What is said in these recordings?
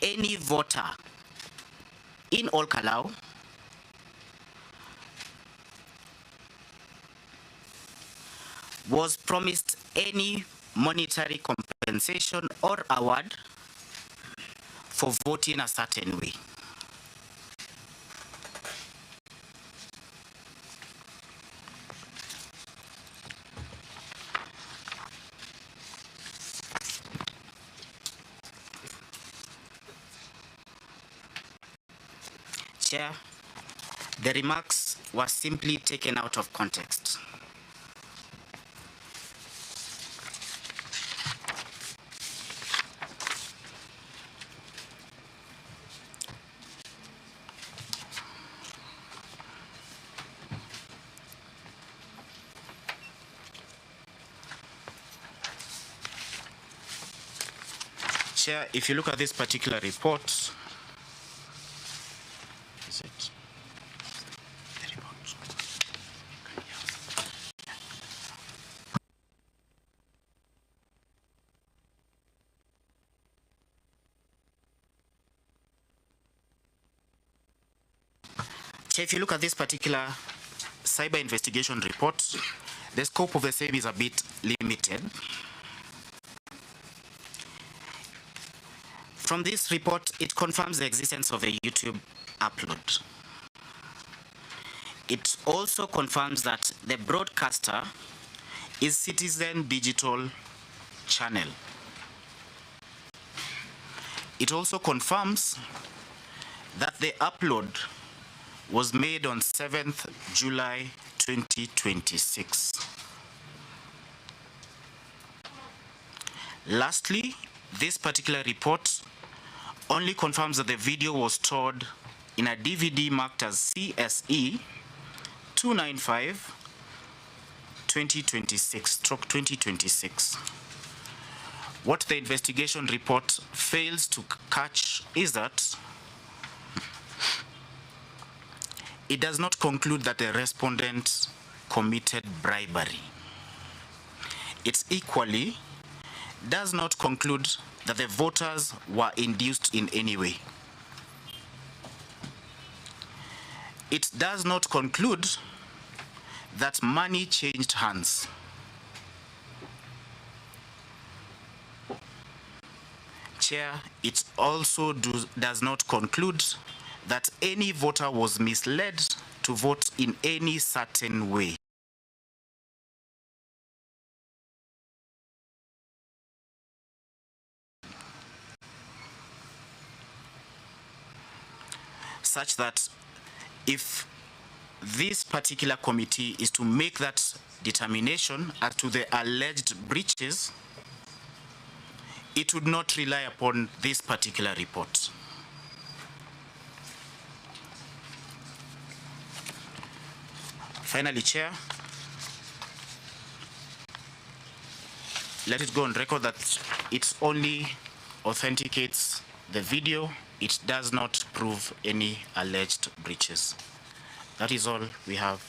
any voter in all Kalou was promised any monetary compensation or award for voting a certain way. Chair, the remarks were simply taken out of context. Chair, if you look at this particular report, is it the report? Chair, if you look at this particular cyber investigation report, the scope of the same is a bit limited. From this report, it confirms the existence of a YouTube upload. It also confirms that the broadcaster is Citizen Digital Channel. It also confirms that the upload was made on 7th July 2026. Lastly, this particular report only confirms that the video was stored in a DVD marked as CSE 295/2026. What the investigation report fails to catch is that it does not conclude that the respondent committed bribery. It equally does not conclude that the voters were induced in any way. It does not conclude that money changed hands. Chair, it also does not conclude that any voter was misled to vote in any certain way. Such that if this particular committee is to make that determination as to the alleged breaches, it would not rely upon this particular report. Finally, Chair, let it go on record that it only authenticates the video. It does not prove any alleged breaches. That is all we have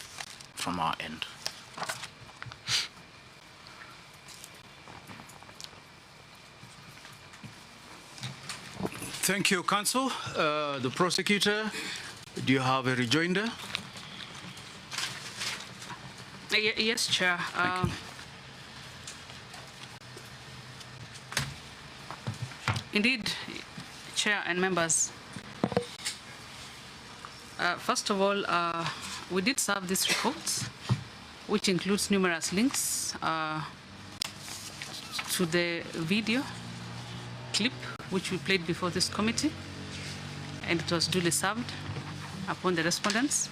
from our end. Thank you, Counsel. The prosecutor, do you have a rejoinder? Yes, Chair. Indeed, Chair and members. First of all, we did serve this report, which includes numerous links to the video clip which we played before this committee, and it was duly served upon the respondents.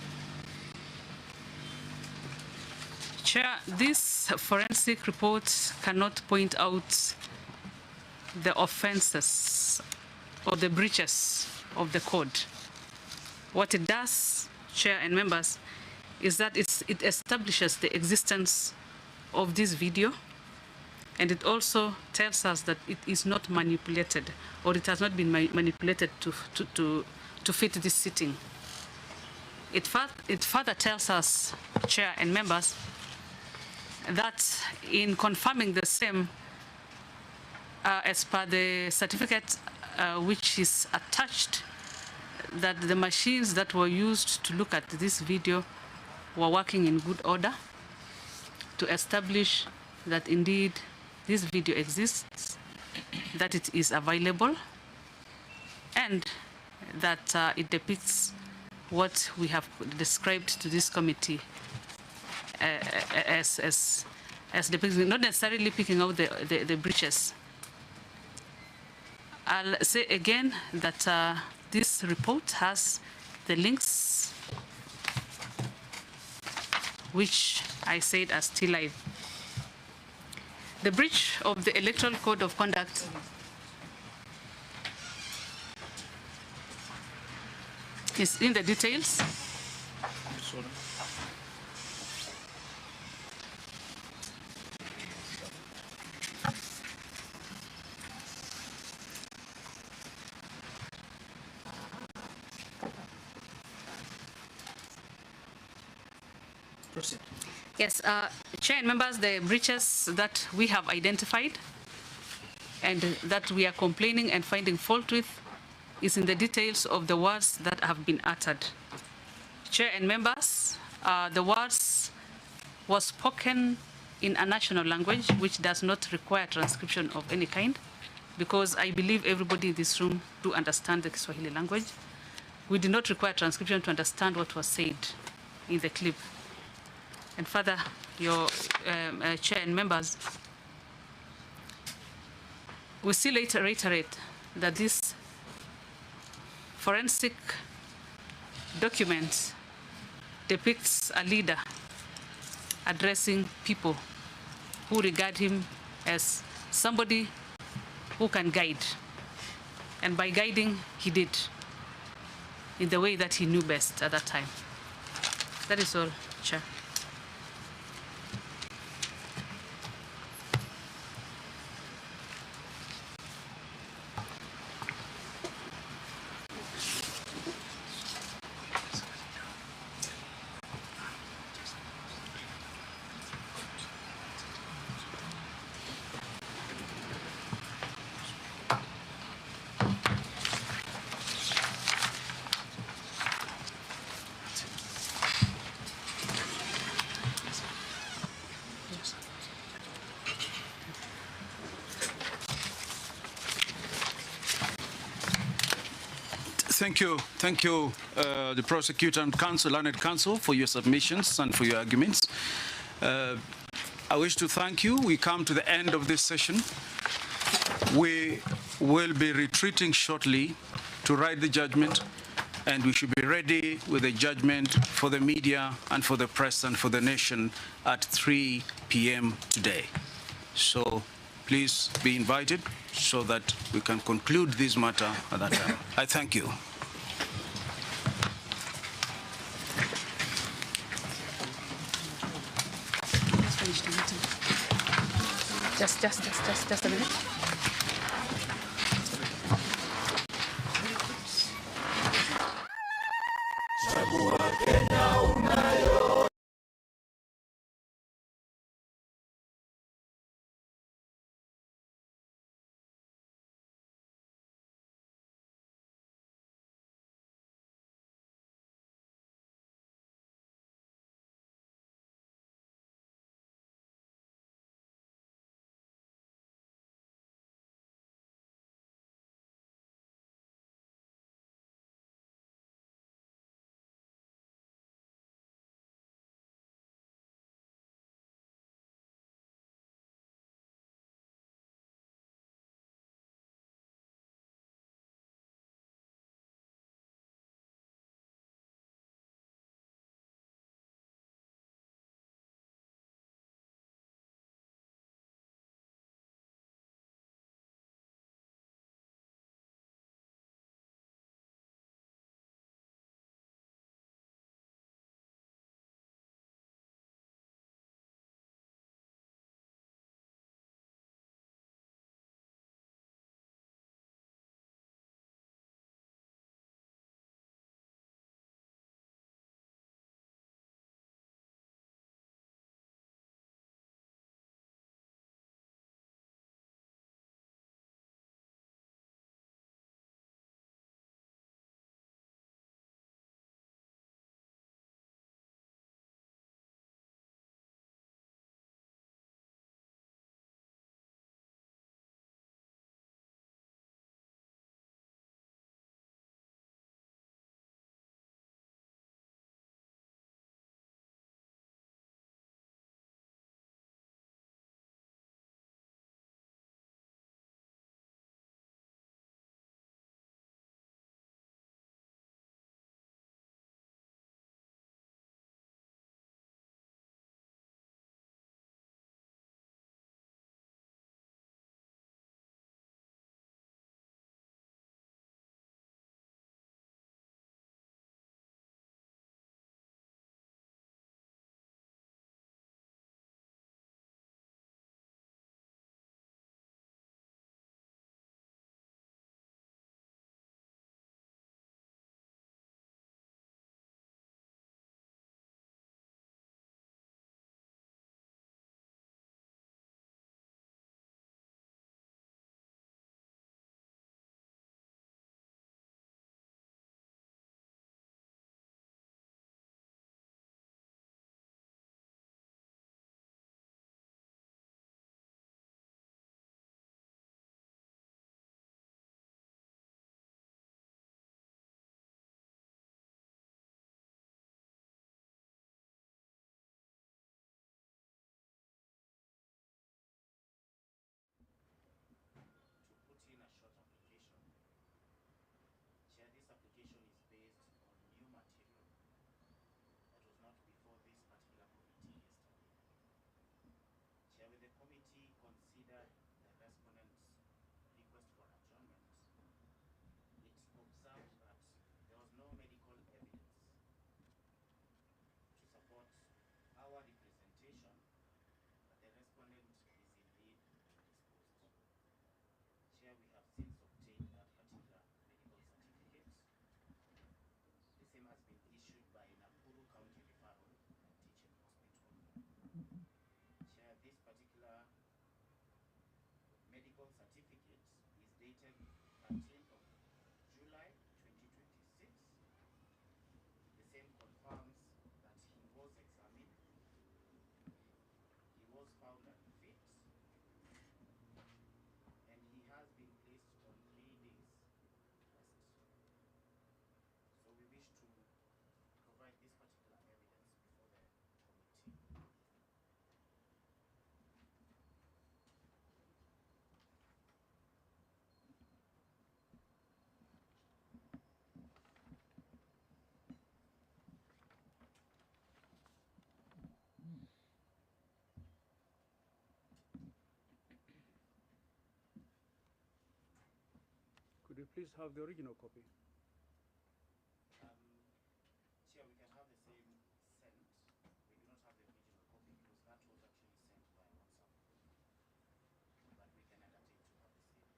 Chair, this forensic report cannot point out the offenses or the breaches of the code. What it does, Chair and members, is that it establishes the existence of this video, and it also tells us that it is not manipulated, or it has not been manipulated to fit this sitting. It further tells us, Chair and members, that in confirming the same, as per the certificate which is attached, that the machines that were used to look at this video were working in good order, to establish that indeed this video exists, that it is available, and that it depicts what we have described to this committee as depicting, not necessarily picking out the breaches. I'll say again that this report has the links which I said are still live. The breach of the Electoral Code of Conduct is in the details. Proceed. Yes, Chair and members, the breaches that we have identified and that we are complaining and finding fault with is in the details of the words that have been uttered. Chair and members, the words was spoken in a national language which does not require transcription of any kind, because I believe everybody in this room do understand the Kiswahili language. We did not require transcription to understand what was said in the clip. And further, your Chair and members, we still reiterate that this forensic document depicts a leader addressing people who regard him as somebody who can guide. And by guiding, he did in the way that he knew best at that time. That is all, Chair. Thank you, the prosecutor and counsel, learned counsel, for your submissions and for your arguments. I wish to thank you. We come to the end of this session. We will be retreating shortly to write the judgment, and we should be ready with the judgment for the media and for the press and for the nation at 3 p.m. today. So please be invited so that we can conclude this matter at that time. I thank you. Just a minute. dated 13th of July 2026. The same confirms that he was examined, he was found unfit, and he has been placed on 3 days rest. So we wish to provide this particular evidence before the committee. Could you please have the original copy? Chair, we can have the same sent. We do not have the original copy because that was actually sent by WhatsApp. But we can undertake to have the same.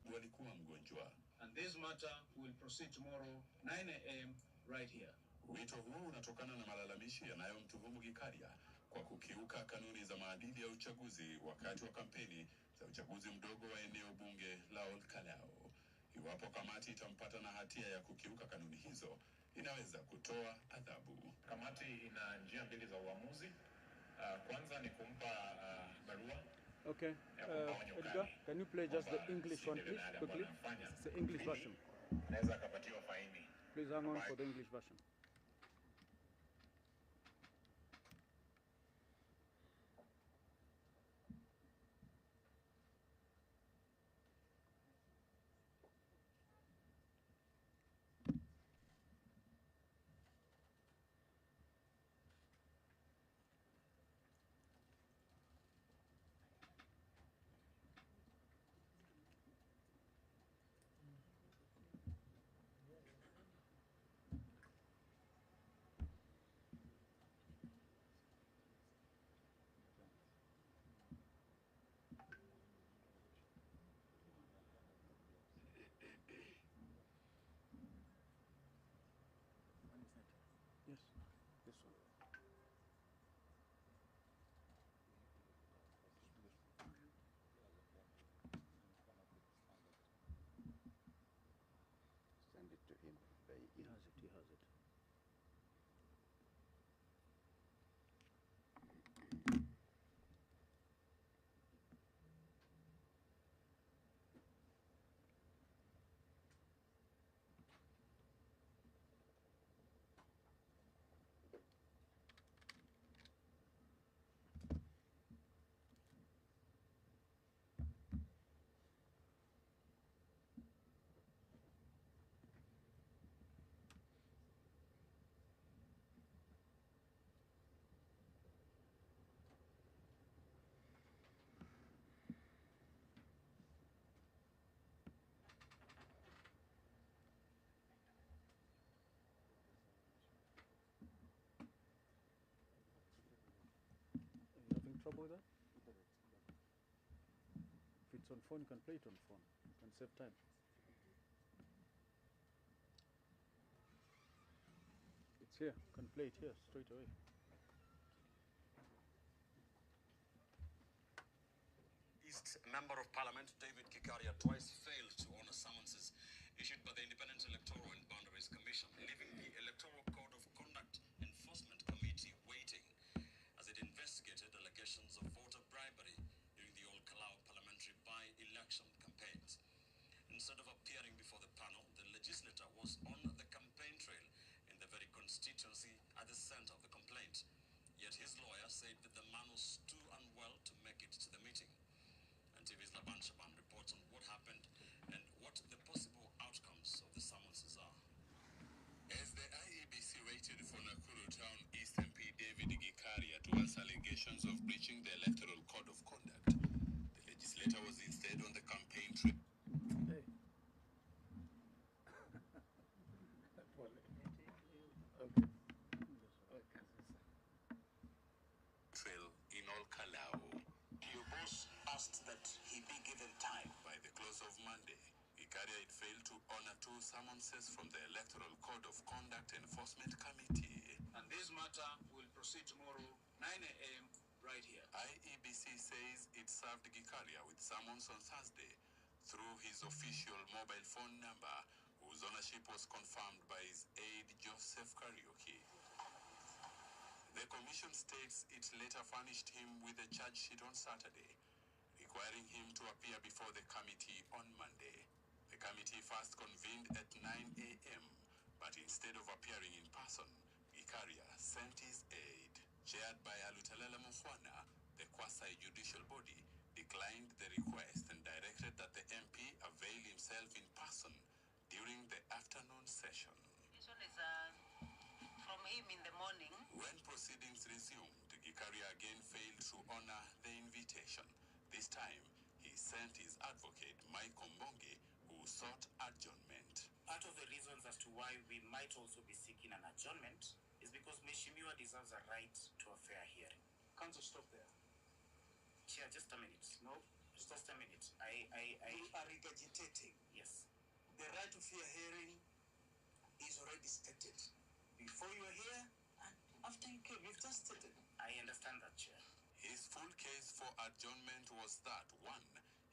Walikuwa mgonjwa. And this matter will proceed tomorrow 9 a.m. right here. Wito huu unatokana na malalamishi yanayomtuhumu Gikaria kwa kukiuka kanuni za maadili ya uchaguzi wakati wa kampeni za uchaguzi mdogo wa eneo bunge la Kalou. Iwapo kamati itampata na hatia ya kukiuka kanuni hizo, inaweza kutoa adhabu. Kamati ina njia mbili za uamuzi. Kwanza ni kumpa barua. Okay. Edgar, can you play just the English one, please, quickly? It's the English version. Naweza akapatiwa faini. Please hang on for the English version. Yes, this one. Send it to him. He has it, he has it. Having trouble with that? If it's on phone, you can play it on phone. You can save time. It's here. You can play it here straight away. East Member of Parliament David Gikaria twice failed to honor summonses issued by the Independent Electoral and Boundaries Commission, leaving the Electoral Code of Conduct Enforcement Committee waiting as it investigated allegations of voter bribery during the Kalou parliamentary by-election campaigns. Instead of appearing before the panel, the legislator was on the campaign trail in the very constituency at the center of the complaint. Yet his lawyer said that the man was too unwell to make it to the meeting. And TV's Laban Shaban reports on what happened and what the possible outcomes of the summonses are. As the IEBC waited for Nakuru Town East MP David Gikaria to answer allegations of breaching the Electoral Code of Conduct, the legislator was instead on the campaign trail. Hey. Trail in Kalou. Your boss asked that he be given time. By the close of Monday, Gikaria had failed to honor 2 summonses from the Electoral Code of Conduct Enforcement Committee. And this matter will proceed tomorrow 9 a.m. right here. IEBC says it served Gikaria with summons on Thursday through his official mobile phone number, whose ownership was confirmed by his aide Joseph Karaoke. The commission states it later furnished him with a charge sheet on Saturday, requiring him to appear before the committee on Monday. The committee first convened at 9 a.m., but instead of appearing in person, Gikaria sent his aide. Chaired by Alutalala Mukhwana, the quasi-judicial body declined the request and directed that the MP avail himself in person during the afternoon session. This one is from him in the morning. When proceedings resumed, Gikaria again failed to honor the invitation. This time, he sent his advocate, Mike Ombonge, who sought adjournment. Part of the reasons as to why we might also be seeking an adjournment is because Mheshimiwa deserves a right to a fair hearing. Council, stop there. Chair, just a minute. No. Just a minute. You are regurgitating. Yes. The right to fair hearing is already stated. Before you were here and after you came, you've just stated. I understand that, Chair. His full case for adjournment was that, 1,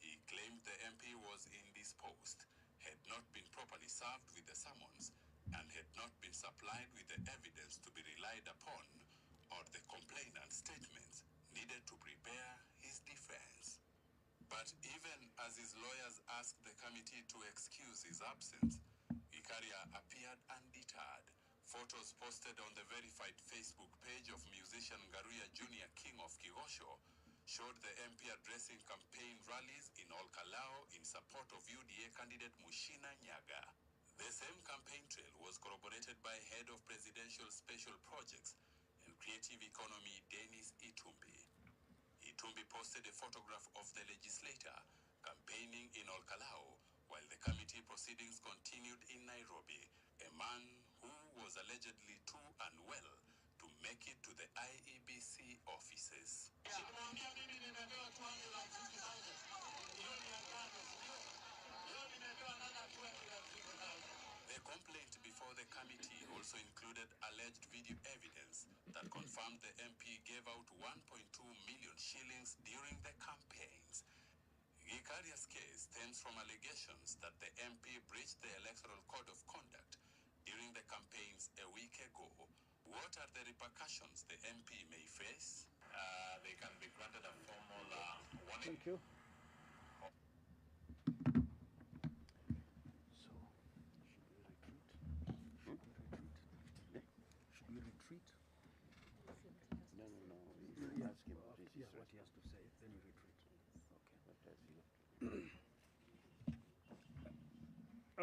he claimed the MP was indisposed, had not been properly served with the summons, and had not been supplied with the evidence to be relied upon, or the complainant's statements needed to prepare his defense. But even as his lawyers asked the committee to excuse his absence, Gikaria appeared undeterred. Photos posted on the verified Facebook page of musician Gikaria Jr. King of Kigosho showed the MP addressing campaign rallies in all Kalou in support of UDA candidate Mushina Nyaga. The same campaign trail was corroborated by head of Presidential Special Projects and Creative Economy Dennis Itumbi. Itumbi posted a photograph of the legislator campaigning in Olkalau while the committee proceedings continued in Nairobi, a man who was allegedly too unwell to make it to the IEBC offices. The complaint before the committee also included alleged video evidence that confirmed the MP gave out 1.2 million shillings during the campaigns. Gikaria's case stems from allegations that the MP breached the Electoral Code of Conduct during the campaigns a week ago. What are the repercussions the MP may face? They can be granted a formal warning. Thank you. So, should we retreat? No. You ask him what Yeah, what he has to say, then we retreat.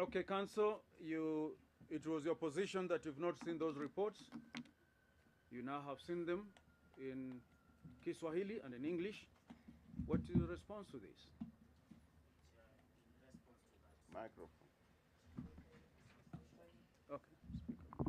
Okay. Okay, Council, it was your position that you've not seen those reports. You now have seen them in Kiswahili and in English. What is your response to this? Microphone. Okay, speak up.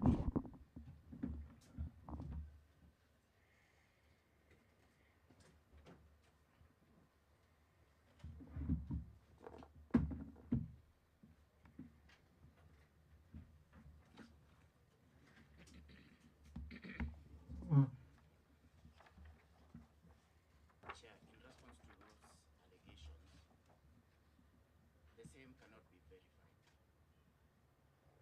Chair, in response to those allegations, the same cannot be verified.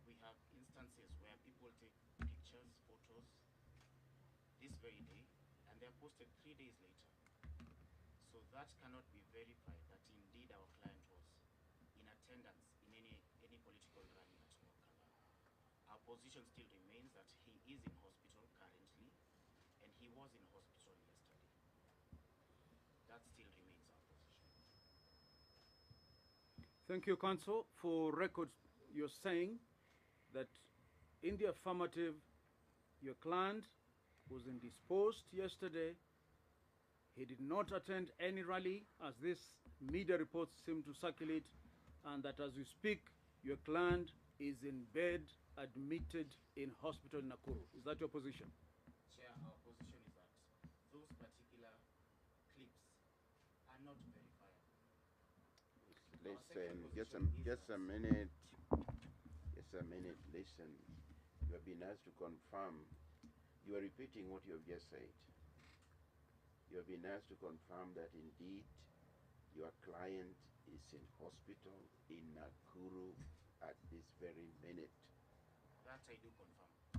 We have instances where people take pictures, photos, this very day, and they're posted 3 days later. So that cannot be verified that indeed our client was in attendance in any political rally at Okala. Our position still remains that he is in hospital currently, and he was in hospital yesterday. That still remains our position. Thank you, Council. For records, you're saying that in the affirmative, your client was indisposed yesterday. He did not attend any rally, as these media reports seem to circulate, and that as we speak, your client is in bed, admitted in hospital in Nakuru. Is that your position? Chair, our position is that those particular clips are not verifiable. Listen, just a minute, listen. You have been asked to confirm. You are repeating what you have just said. You have been asked to confirm that indeed your client is in hospital in Nakuru at this very minute. That I do confirm, Chair.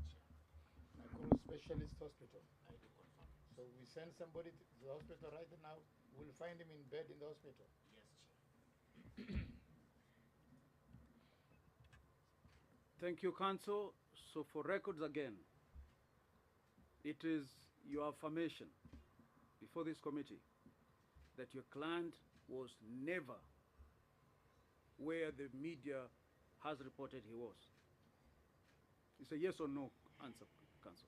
Kalou Specialist Hospital. I do confirm. So we send somebody to the hospital right now. We'll find him in bed in the hospital. Yes, Chair. Thank you, Counsel. So for records again, it is your affirmation before this committee that your client was never where the media has reported he was. It's a yes or no answer, Counsel.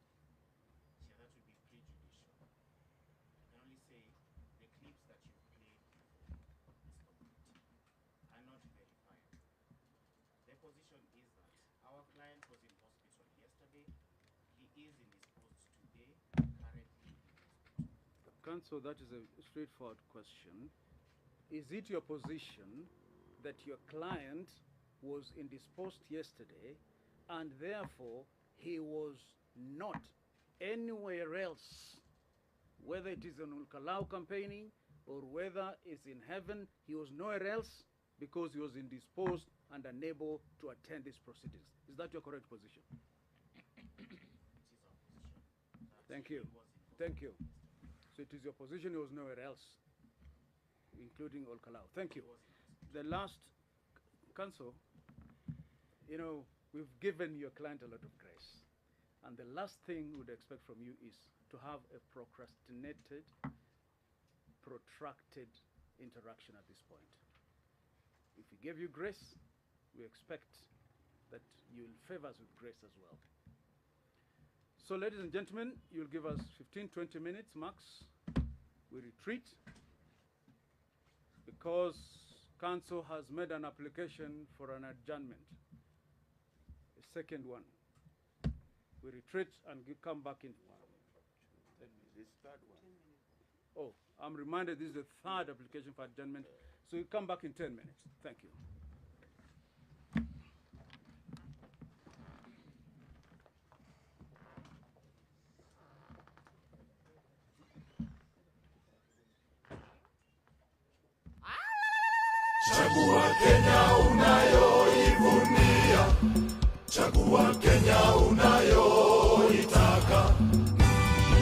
Chair, that would be prejudicial. I can only say the clips that you played before this committee are not verified. The position is that our client was in hospital yesterday. He is indisposed today, currently in hospital. Counsel, that is a straightforward question. Is it your position that your client was indisposed yesterday and therefore he was not anywhere else, whether it is on Kalou campaigning or whether it's in heaven, he was nowhere else because he was indisposed and unable to attend these proceedings? Is that your correct position? It is our position. Thank you. Thank you. So it is your position he was nowhere else, including Kalou. Thank you. The last, Counsel, you know, we've given your client a lot of grace. And the last thing we'd expect from you is to have a procrastinated, protracted interaction at this point. If we gave you grace, we expect that you'll favor us with grace as well. So ladies and gentlemen, you'll give us 15, 20 minutes max. We retreat because Counsel has made an application for an adjournment. A second one. We retreat and come back in. This third one. Oh, I'm reminded this is the third application for adjournment. So you come back in 10 minutes. Thank you. Chagua Kenya unayoivunia, chagua Kenya unayoitaka.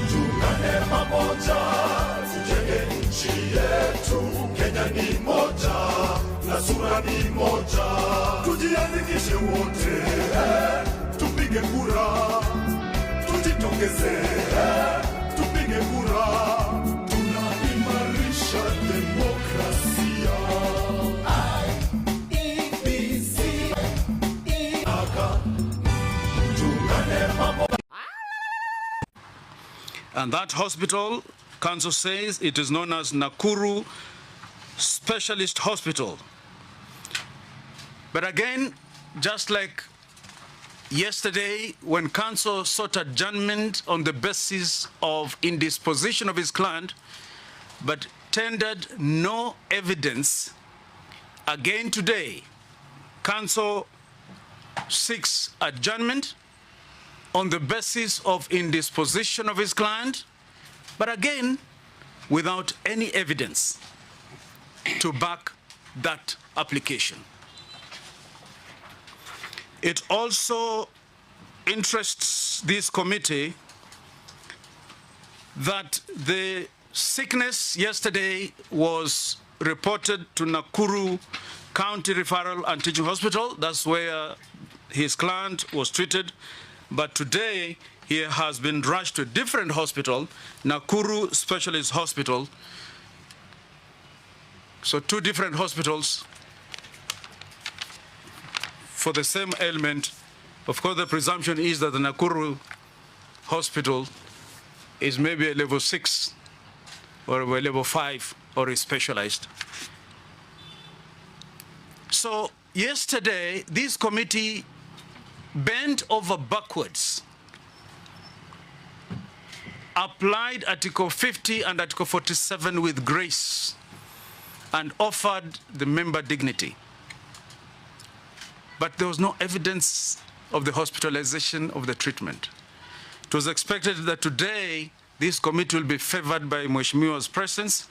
Tuungane pamoja, tujenge nchi yetu. Kenya ni moja, na sura ni moja. Tujiandikishe wote, tupige kura. Tujitokeze, tupige kura. Tunaimarisha demokrasia. IEBC. And that hospital, Council says, it is known as Nakuru Specialist Hospital. But again, just like yesterday, when Council sought adjournment on the basis of indisposition of his client, but tendered no evidence, again today, Council seeks adjournment on the basis of indisposition of his client, but again, without any evidence to back that application. It also interests this committee that the sickness yesterday was reported to Nakuru County Referral and Teaching Hospital. That's where his client was treated. But today, he has been rushed to a different hospital, Nakuru Specialist Hospital. So 2 different hospitals for the same ailment. Of course, the presumption is that the Nakuru hospital is maybe a level 6 or a level 5 or is specialized. So yesterday, this committee bent over backwards, applied Article 50 and Article 47 with grace, and offered the member dignity. But there was no evidence of the hospitalization of the treatment. It was expected that today this committee will be favored by Mheshimiwa's presence.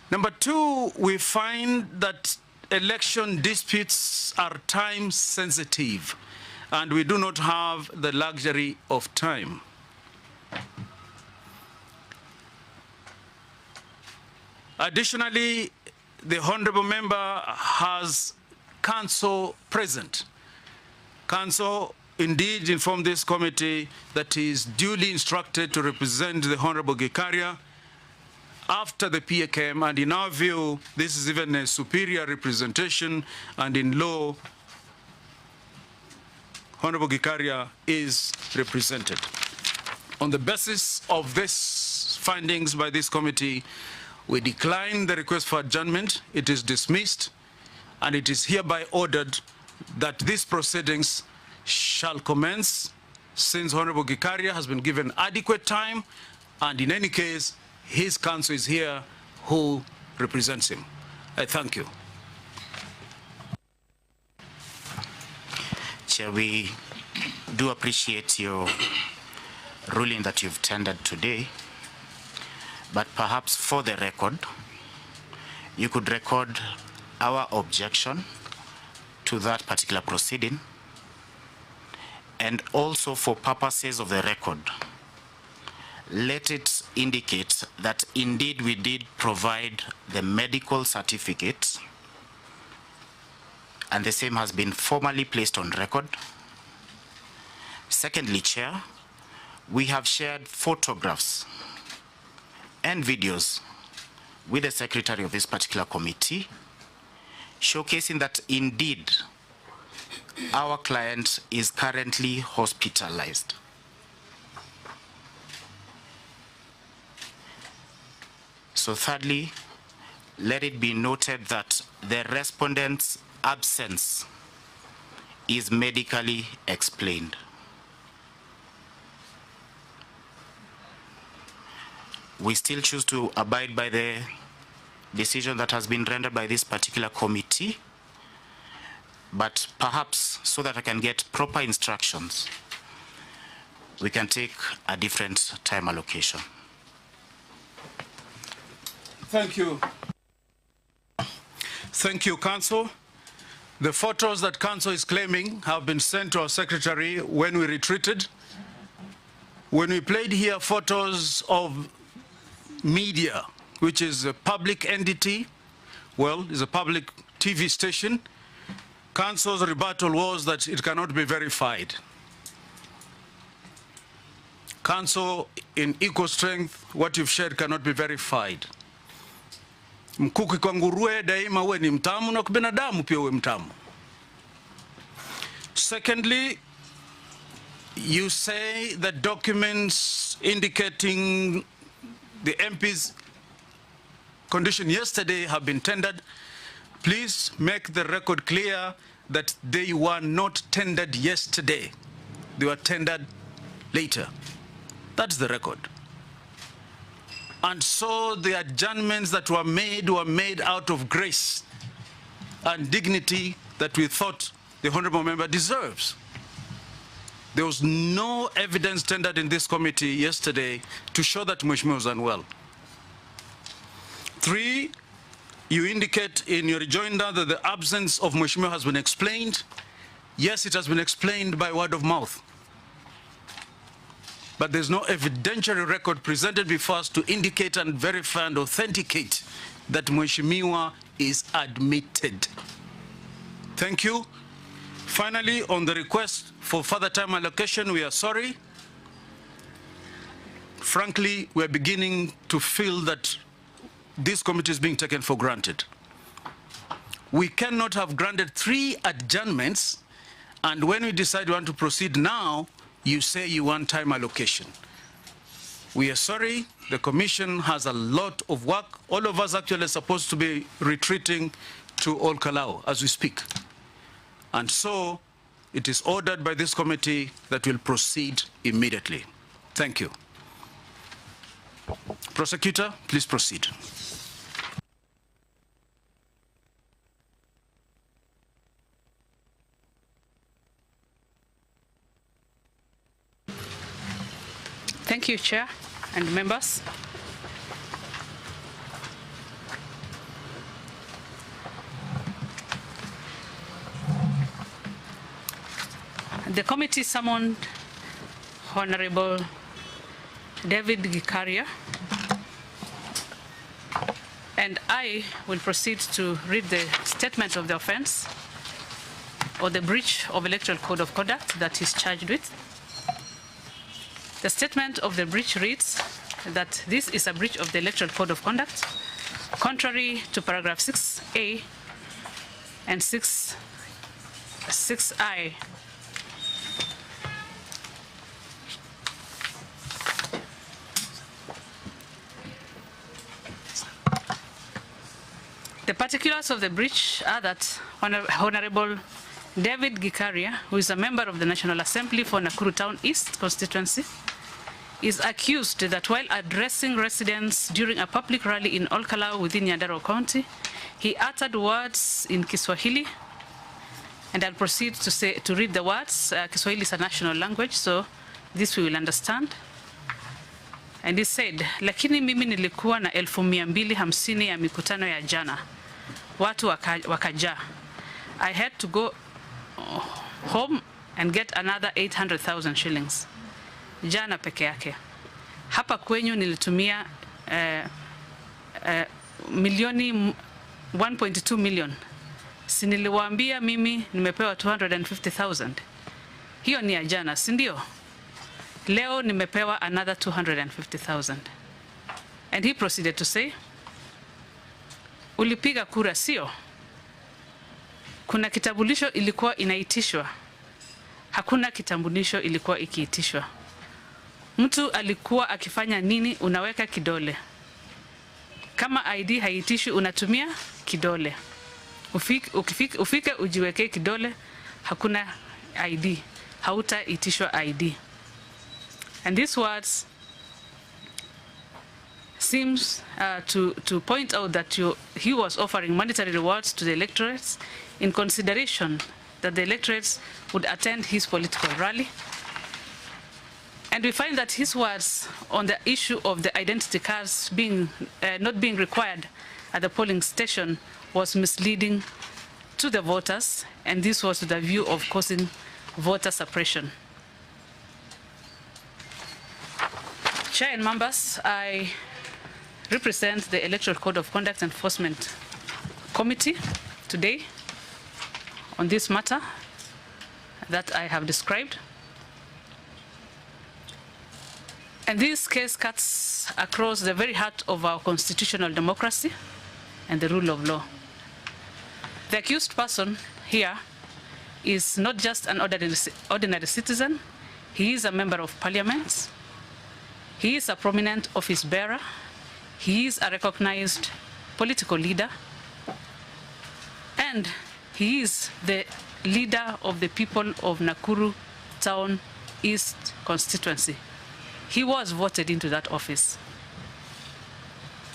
Number two, we find that election disputes are time sensitive, and we do not have the luxury of time. Additionally, the honorable member has counsel present. Counsel indeed informed this committee that he is duly instructed to represent the Honorable Gikaria after the PA came, and in our view, this is even a superior representation, and in law, Honorable Gikaria is represented. On the basis of these findings by this committee, we decline the request for adjournment. It is dismissed, and it is hereby ordered that these proceedings shall commence since Honorable Gikaria has been given adequate time, and in any case, his counsel is here who represents him. I thank you. Chair, we do appreciate your ruling that you've tendered today, but perhaps for the record, you could record our objection to that particular proceeding, and also for purposes of the record, let it indicate that indeed we did provide the medical certificate, and the same has been formally placed on record. Secondly, Chair, we have shared photographs and videos with the secretary of this particular committee, showcasing that indeed our client is currently hospitalized. So thirdly, let it be noted that the respondent's absence is medically explained. We still choose to abide by the decision that has been rendered by this particular committee, but perhaps so that I can get proper instructions, we can take a different time allocation. Thank you. Thank you, Counsel. The photos that Counsel is claiming have been sent to our secretary when we retreated. When we played here photos of media, which is a public entity, well, is a public TV station, Counsel's rebuttal was that it cannot be verified. Counsel, in equal strength, what you've shared cannot be verified. Mkuki kwa nguruwe daima uwe ni mtamu, na kwa binadamu pia uwe mtamu. Secondly, you say that documents indicating the MP's condition yesterday have been tendered. Please make the record clear that they were not tendered yesterday. They were tendered later. That's the record. And so the adjournments that were made out of grace and dignity that we thought the honorable member deserves. There was no evidence tendered in this committee yesterday to show that Mheshimiwa was unwell. 3, you indicate in your rejoinder that the absence of Mheshimiwa has been explained. Yes, it has been explained by word of mouth. But there's no evidentiary record presented before us to indicate and verify and authenticate that Mheshimiwa is admitted. Thank you. Finally, on the request for further time allocation, we are sorry. Frankly, we are beginning to feel that this committee is being taken for granted. We cannot have granted 3 adjournments, and when we decide we want to proceed now, you say you want time allocation. We are sorry, the commission has a lot of work. All of us actually are supposed to be retreating to Old Kalou as we speak. And so it is ordered by this committee that we'll proceed immediately. Thank you. Prosecutor, please proceed. Thank you, Chair and members. The committee summoned Honorable David Gikaria, and I will proceed to read the statement of the offense or the breach of Electoral Code of Conduct that he's charged with. The statement of the breach reads that this is a breach of the Electoral Code of Conduct, contrary to paragraph 6A and 6I. The particulars of the breach are that Honorable David Gikaria, who is a member of the National Assembly for Nakuru Town East constituency, is accused that while addressing residents during a public rally in Kalou within Nyandarua County, he uttered words in Kiswahili, and I'll proceed to read the words. Kiswahili is a national language, so this we will understand. And he said, lakini mimi nilikuwa na 250 ya mikutano ya jana. Watu wakaja. I had to go home and get another 800,000 shillings. Jana peke yake. Hapa kwenyu nilitumia milioni 1.2 million. Si niliwaambia mimi nimepewa 250,000. Hiyo ni ya jana, si ndio? Leo nimepewa another 250,000. And he proceeded to say, ulipiga kura sio? Kuna kitambulisho ilikuwa inaitishwa. Hakuna kitambulisho ilikuwa ikiitishwa. Mtu alikuwa akifanya nini? Unaweka kidole. Kama ID haitishwi unatumia kidole. Ufike ujiweke kidole, hakuna ID. Hautaitishwa ID. And these words seems to point out that he was offering monetary rewards to the electorates in consideration that the electorates would attend his political rally. And we find that his words on the issue of the identity cards not being required at the polling station was misleading to the voters, and this was with the view of causing voter suppression. Chair and members, I represent the Electoral Code of Conduct Enforcement Committee today on this matter that I have described. And this case cuts across the very heart of our constitutional democracy and the rule of law. The accused person here is not just an ordinary citizen, he is a member of parliament, he is a prominent office bearer, he is a recognized political leader, and he is the leader of the people of Nakuru Town East constituency. He was voted into that office.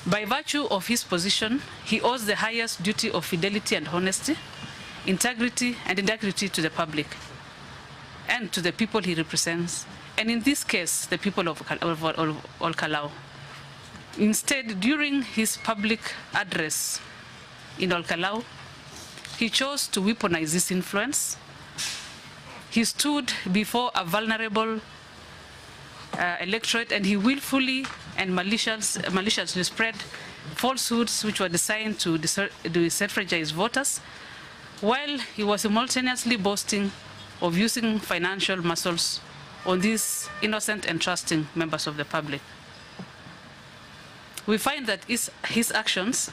By virtue of his position, he owes the highest duty of fidelity and honesty, integrity to the public and to the people he represents, and in this case, the people of Kalou. Instead, during his public address in Kalou, he chose to weaponize his influence. He stood before a vulnerable electorate, and he willfully and maliciously spread falsehoods which were designed to disenfranchise voters, while he was simultaneously boasting of using financial muscles on these innocent and trusting members of the public. We find that his actions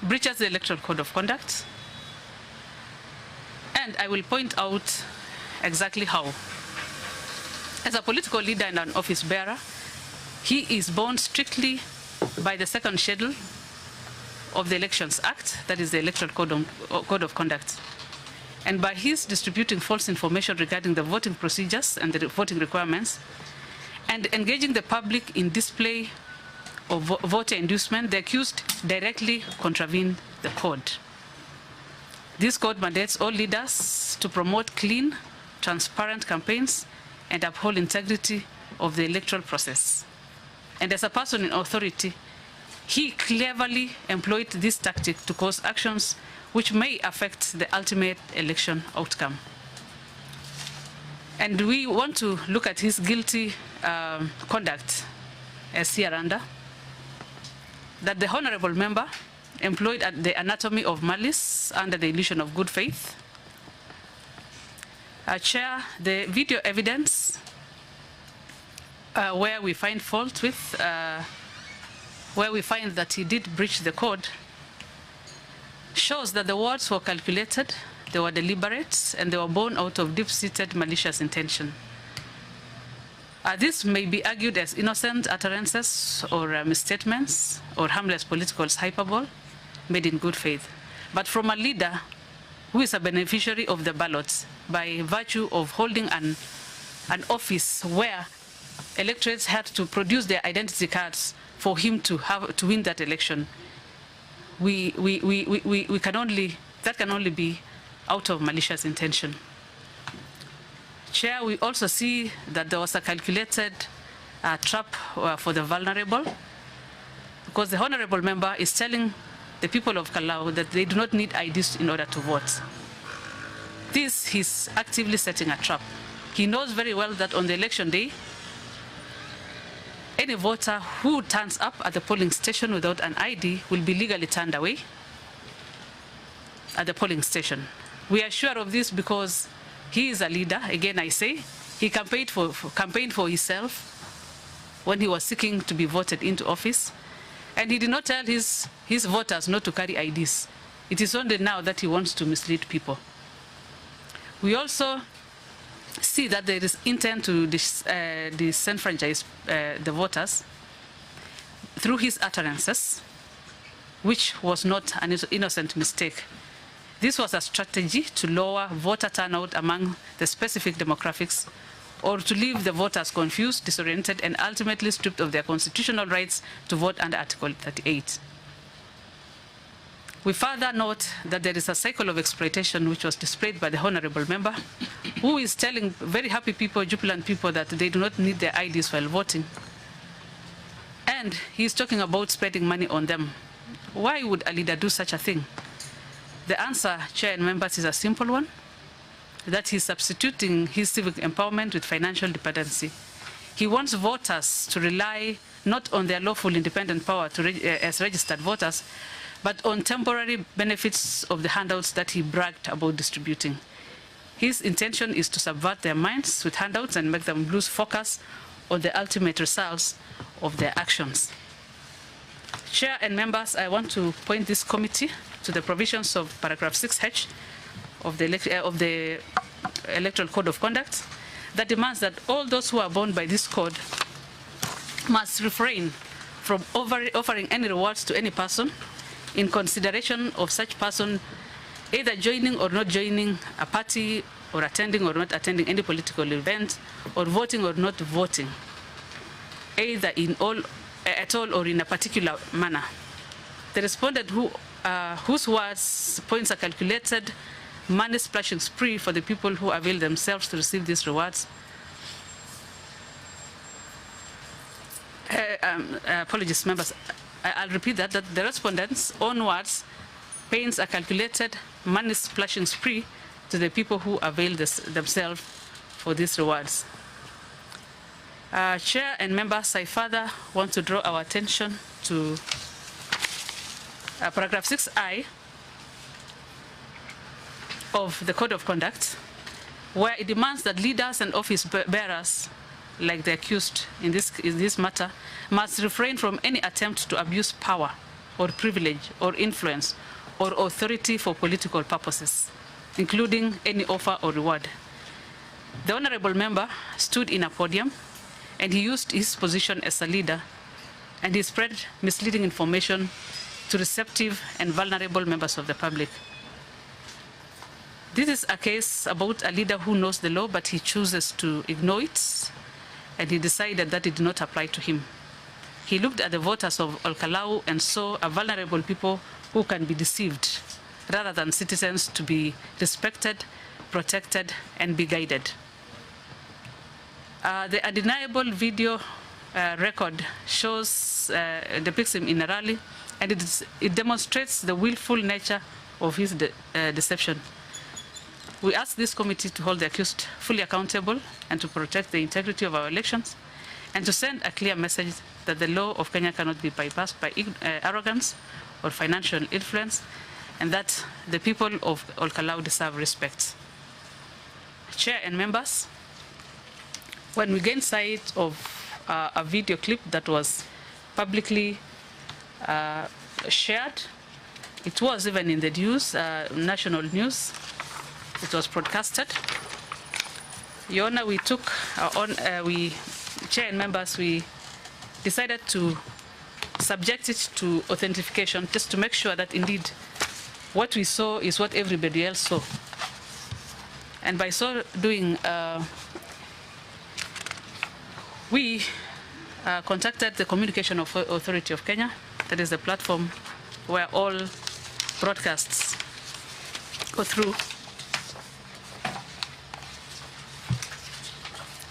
breaches the Electoral Code of Conduct, and I will point out exactly how. As a political leader and an office bearer, he is bound strictly by the second schedule of the Elections Act, that is the Electoral Code of Conduct. And by his distributing false information regarding the voting procedures and the voting requirements, and engaging the public in display of voter inducement, the accused directly contravened the code. This code mandates all leaders to promote clean, transparent campaigns and uphold integrity of the electoral process. And as a person in authority, he cleverly employed this tactic to cause actions which may affect the ultimate election outcome. And we want to look at his guilty conduct as hereunder, that the honorable member employed at the anatomy of malice under the illusion of good faith. Chair, the video evidence where we find fault with, where we find that he did breach the code, shows that the words were calculated, they were deliberate, and they were born out of deep-seated malicious intention. This may be argued as innocent utterances or misstatements or harmless political hyperbole made in good faith. But from a leader who is a beneficiary of the ballots by virtue of holding an office where electorates had to produce their identity cards for him to win that election, that can only be out of malicious intention. Chair, we also see that there was a calculated trap for the vulnerable, because the honorable member is telling the people of Kalou that they do not need IDs in order to vote. This, he's actively setting a trap. He knows very well that on the election day, any voter who turns up at the polling station without an ID will be legally turned away at the polling station. We are sure of this because he is a leader. Again, I say, he campaigned for himself when he was seeking to be voted into office, and he did not tell his voters not to carry IDs. It is only now that he wants to mislead people. We also see that there is intent to disenfranchise the voters through his utterances, which was not an innocent mistake. This was a strategy to lower voter turnout among the specific demographics, or to leave the voters confused, disoriented, and ultimately stripped of their constitutional rights to vote under Article 38. We further note that there is a cycle of exploitation which was displayed by the honorable member, who is telling very happy people, jubilant people, that they do not need their IDs while voting. And he's talking about spending money on them. Why would a leader do such a thing? The answer, Chair and members, is a simple one, that he's substituting his civic empowerment with financial dependency. He wants voters to rely not on their lawful independent power as registered voters, but on temporary benefits of the handouts that he bragged about distributing. His intention is to subvert their minds with handouts and make them lose focus on the ultimate results of their actions. Chair and members, I want to point this committee to the provisions of paragraph 6H of the Electoral Code of Conduct that demands that all those who are bound by this code must refrain from offering any rewards to any person in consideration of such person either joining or not joining a party, or attending or not attending any political event, or voting or not voting, either at all or in a particular manner. The respondent whose words points a calculated money splashing spree for the people who avail themselves to receive these rewards. Apologies, members. I'll repeat that the respondent's own words paints a calculated money splashing spree to the people who avail themselves for these rewards. Chair and members, I further want to draw our attention to paragraph 6I of the Code of Conduct, where it demands that leaders and office bearers, like the accused in this matter, must refrain from any attempt to abuse power or privilege or influence or authority for political purposes, including any offer or reward. The honorable member stood in a podium and he used his position as a leader, and he spread misleading information to receptive and vulnerable members of the public. This is a case about a leader who knows the law, but he chooses to ignore it, and he decided that it did not apply to him. He looked at the voters of Kalou and saw a vulnerable people who can be deceived, rather than citizens to be respected, protected, and be guided. The undeniable video record shows depicts him in a rally, and it demonstrates the willful nature of his deception. We ask this committee to hold the accused fully accountable and to protect the integrity of our elections, and to send a clear message that the law of Kenya cannot be bypassed by arrogance or financial influence, and that the people of Kalou deserve respect. Chair and members, when we gained sight of a video clip that was publicly shared, it was even in the news, national news, it was broadcasted. Your Honor, we took Chair and members, we decided to subject it to authentication just to make sure that indeed what we saw is what everybody else saw. And by so doing, we contacted the Communication Authority of Kenya, that is the platform where all broadcasts go through.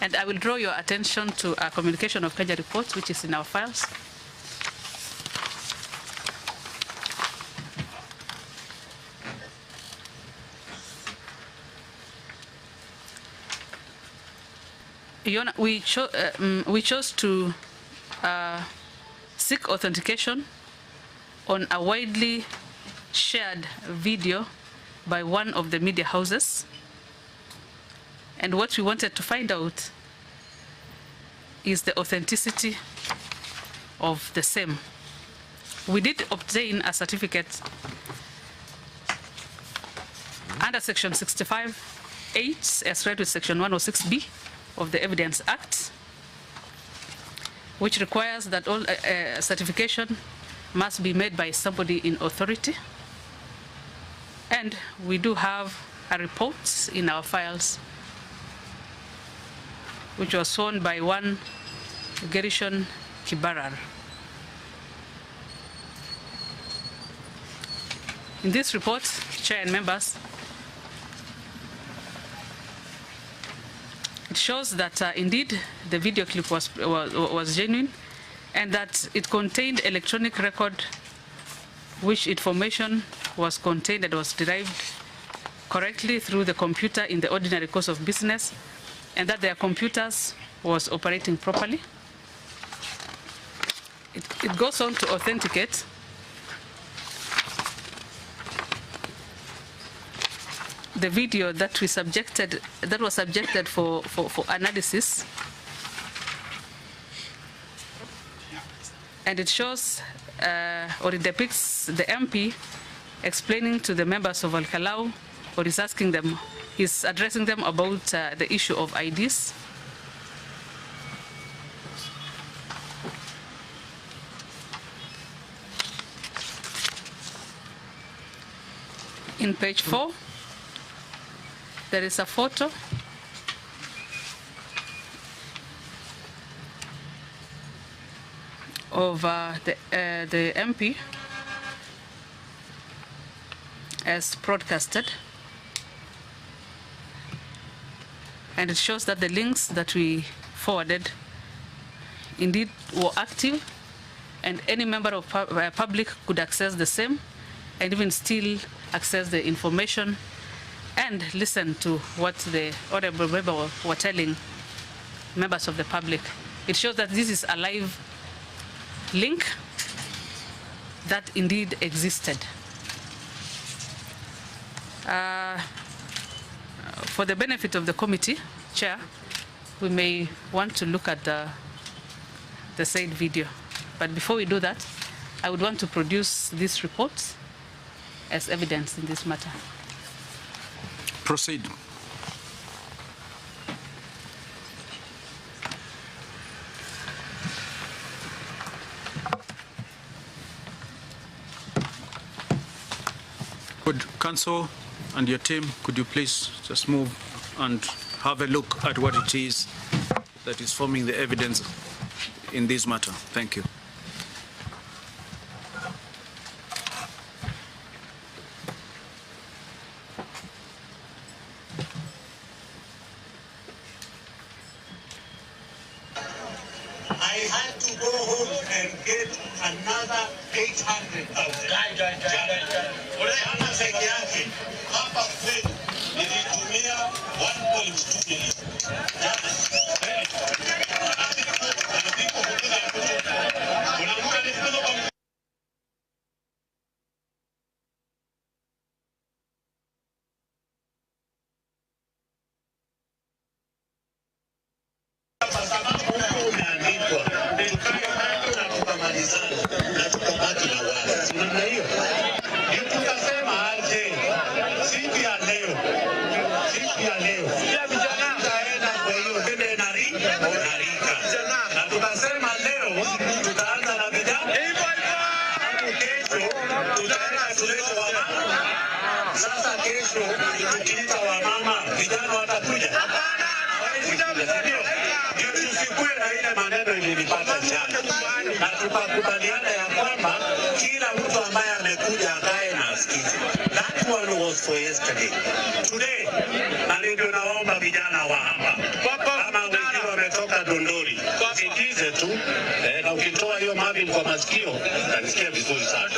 And I will draw your attention to a Communication of Kenya report, which is in our files. We chose to seek authentication on a widely shared video by one of the media houses. And what we wanted to find out is the authenticity of the same. We did obtain a certificate under Section 65(8) as read with Section 106(b) of the Evidence Act, which requires that all certification must be made by somebody in authority. And we do have a report in our files which was sworn by one Gikaria. In this report, Chair and members, it shows that indeed the video clip was genuine, and that it contained electronic record which information was contained and was derived correctly through the computer in the ordinary course of business, and that their computers was operating properly. It goes on to authenticate the video that was subjected for analysis, and it shows or it depicts the MP explaining to the members of Kalou, or is addressing them about the issue of IDs. In page 4, there is a photo of the MP as broadcasted, and it shows that the links that we forwarded indeed were active, and any member of public could access the same and even still access the information and listen to what the honorable member were telling members of the public. It shows that this is a live link that indeed existed. For the benefit of the committee, Chair, we may want to look at the said video. But before we do that, I would want to produce these reports as evidence in this matter. Proceed. Could Council and your team, could you please just move and have a look at what it is that is forming the evidence in this matter? Thank you. another 800,000. Jana peke yake hapa kwetu nilitumia 1.2 million. Jana. Sasa kesho tukiita wamama vijana watakuja. Tusikue na ile maneno ilinipata jana. Na tukakubaliana ya kwamba kila mtu ambaye amekuja akae na asikize. That one was for yesterday. Today, na ndio naomba vijana wa hapa. Kama wengine wametoka Dondori, sikize tu. Na ukitoa hiyo mavi kwa masikio, utanisikia vizuri sana.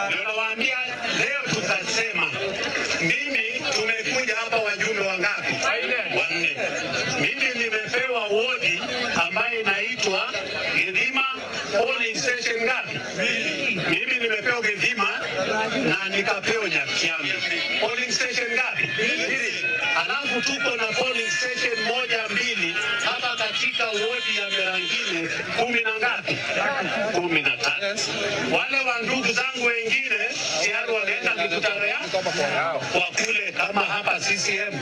Ndio nawaambia leo tutasema mimi tumekuja hapa wajumbe wangapi? Wanne. Mimi nimepewa wodi ambayo inaitwa Githima polling station ngapi? Mimi nimepewa Githima na nikapewa Nyakiambi. Polling station ngapi? Alafu tuko na polling station moja mbili hapa katika wodi ya Merangine 10 na ngapi? 13. Wale wa ndugu zangu wengine tayari wanaenda mikutano yao kwa kule kama hapa CCM.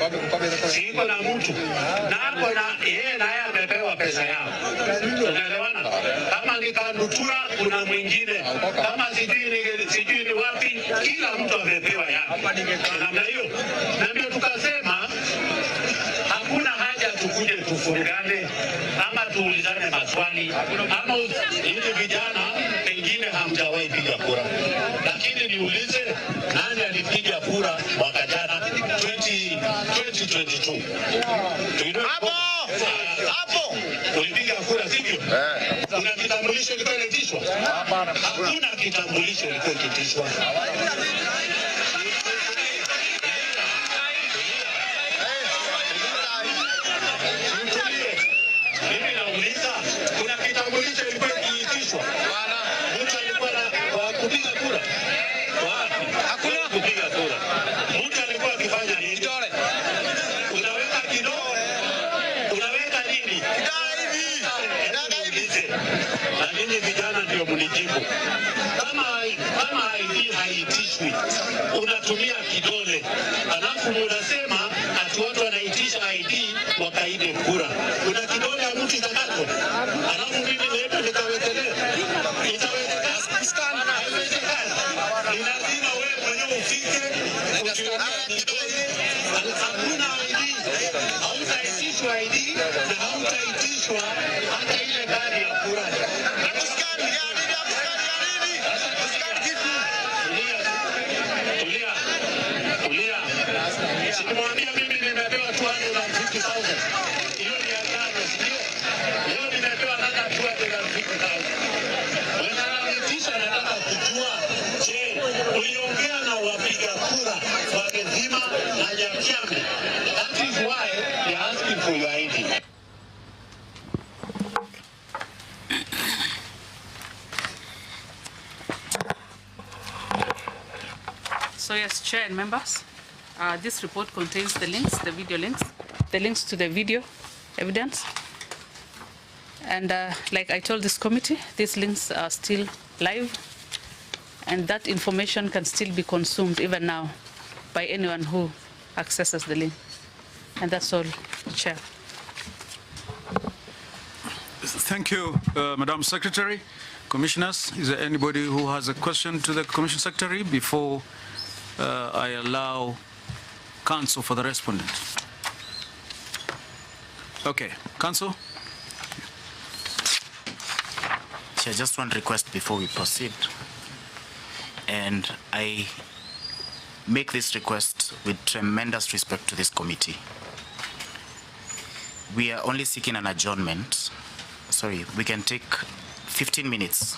Siko na mtu na hapo na yeye naye amepewa pesa yao. Unaelewana? Kama ni Kandutura kuna mwingine, kama sijui ni wapi, kila mtu amepewa yao. Namna hiyo. Na ndio tukasema hakuna haja tukuje tufurugane ama tuulizane maswali ama hivi vijana pengine hamjawahi piga kura. Lakini niulize nani alipiga kura mwaka jana 2022? Hapo ulipiga kura sivyo? Kuna kitambulisho kilikuwa kinatishwa? Hakuna kitambulisho kilikuwa kinatishwa. Mimi nauliza kuna kitambulisho kilikuwa kinatishwa? Mtu alikuwa na kupiga kura? Hakuna kupiga kura. Mtu alikuwa akifanya nini? Unaweka kidole? Unaweka nini? Na nyinyi vijana ndio mlijibu. Kama ID haitishwi, unatumia kidole. Alafu unasema ati watu wanaitisha ID wakaide kura. Una kidole ya mtu itakatwa. Alafu mimi leo nikawekelea. Itawezekana. Ni lazima wewe mwenyewe ufike ujione kidole. Hakuna ID. Hautaitishwa ID na hautaitishwa hata ile gari ya kura. Simwambia mimi nimepewa 250,000. Hiyo ni agano, sio? Leo nimepewa hata 250,000. Wananitisha nataka kujua, je, uliongea na wapiga kura wa Githima na Nyakiambi? That is why they are asking for your ID. So yes, Chair and members, this report contains the links, the video links, the links to the video evidence. And like I told this committee, these links are still live and that information can still be consumed even now by anyone who accesses the link. And that's all, Chair. Thank you, Madam Secretary. Commissioners, is there anybody who has a question to the Commission Secretary before I allow Council for the respondent? Okay, Council. Chair, just one request before we proceed. And I make this request with tremendous respect to this committee. We are only seeking an adjournment. Sorry, we can take 15 minutes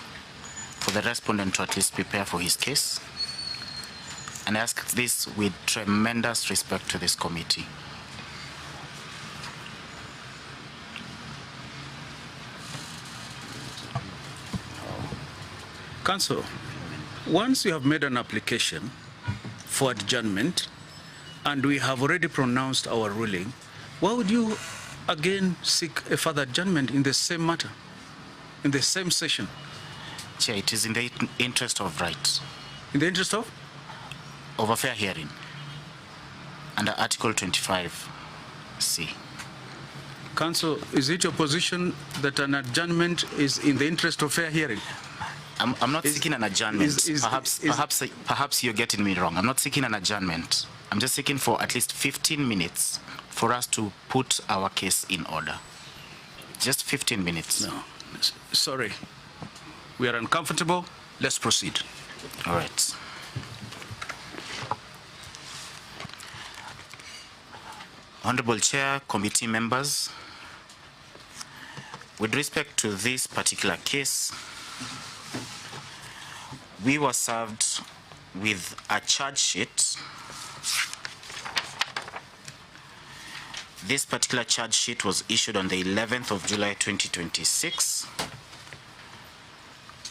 for the respondent to at least prepare for his case. And I ask this with tremendous respect to this committee. Counsel, once you have made an application for adjournment and we have already pronounced our ruling, why would you again seek a further adjournment in the same matter, in the same session? Chair, it is in the interest of rights. In the interest of? Of a fair hearing, under Article 25C. Counsel, is it your position that an adjournment is in the interest of fair hearing? I'm not seeking an adjournment. Perhaps you're getting me wrong. I'm not seeking an adjournment. I'm just seeking for at least 15 minutes for us to put our case in order. Just 15 minutes. No, sorry. We are uncomfortable. Let's proceed. All right. Honorable Chair, committee members, with respect to this particular case, we were served with a charge sheet. This particular charge sheet was issued on the 11th of July 2026.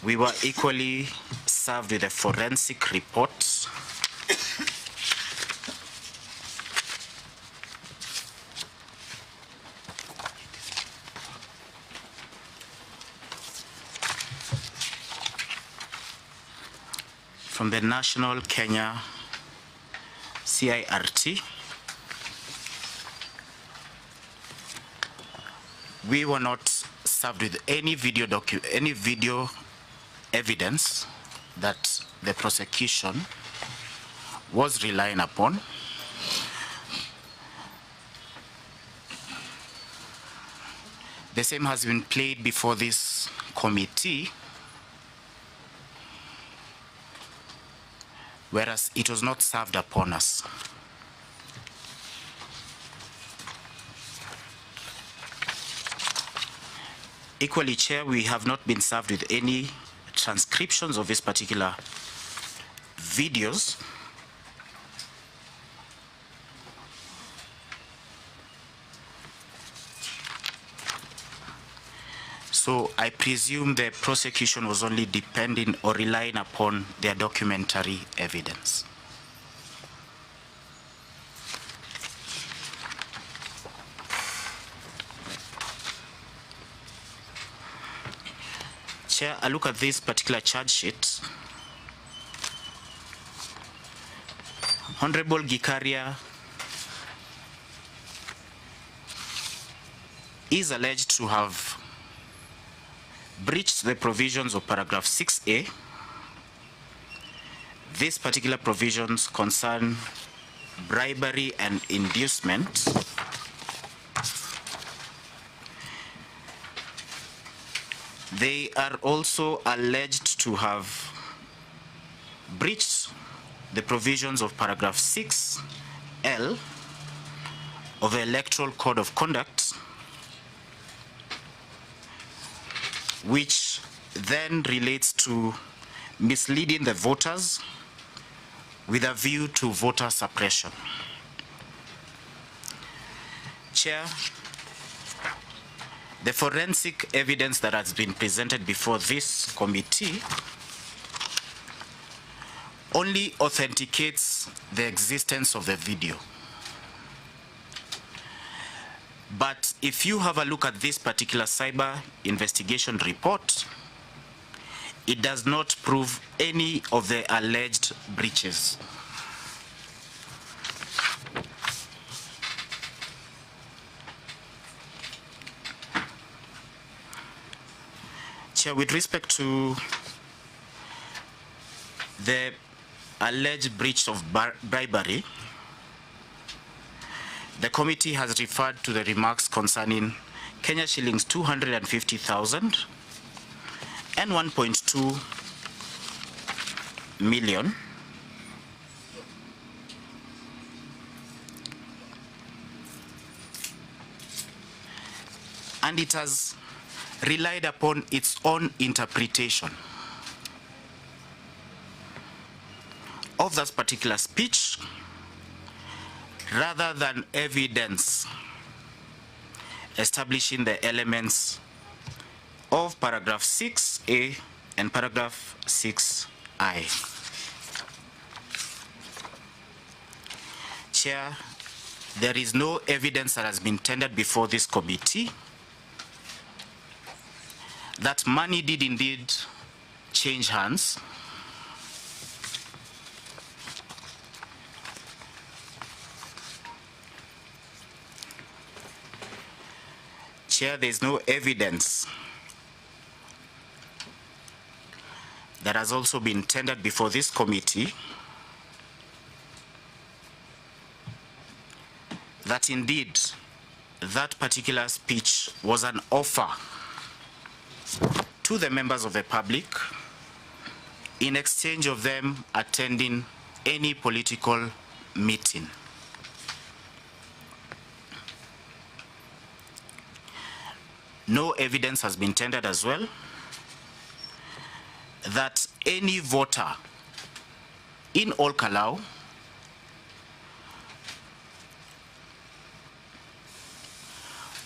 We were equally served with a forensic report from the National Kenya CIRT. We were not served with any video evidence that the prosecution was relying upon. The same has been played before this committee, whereas it was not served upon us. Equally, Chair, we have not been served with any transcriptions of this particular videos. So I presume the prosecution was only depending or relying upon their documentary evidence. Chair, I look at this particular charge sheet. Honorable Gikaria is alleged to have breached the provisions of paragraph 6A. These particular provisions concern bribery and inducement. They are also alleged to have breached the provisions of paragraph 6L of the Electoral Code of Conduct, which then relates to misleading the voters with a view to voter suppression. Chair, the forensic evidence that has been presented before this committee only authenticates the existence of the video. But if you have a look at this particular cyber investigation report, it does not prove any of the alleged breaches. Chair, with respect to the alleged breach of bribery, the committee has referred to the remarks concerning Kenya shillings 250,000 and 1.2 million. And it has relied upon its own interpretation of that particular speech rather than evidence establishing the elements of paragraph 6A and paragraph 6I. Chair, there is no evidence that has been tendered before this committee that money did indeed change hands. Chair, there is no evidence that has also been tendered before this committee that indeed that particular speech was an offer to the members of the public in exchange of them attending any political meeting. No evidence has been tendered as well that any voter in all Kalou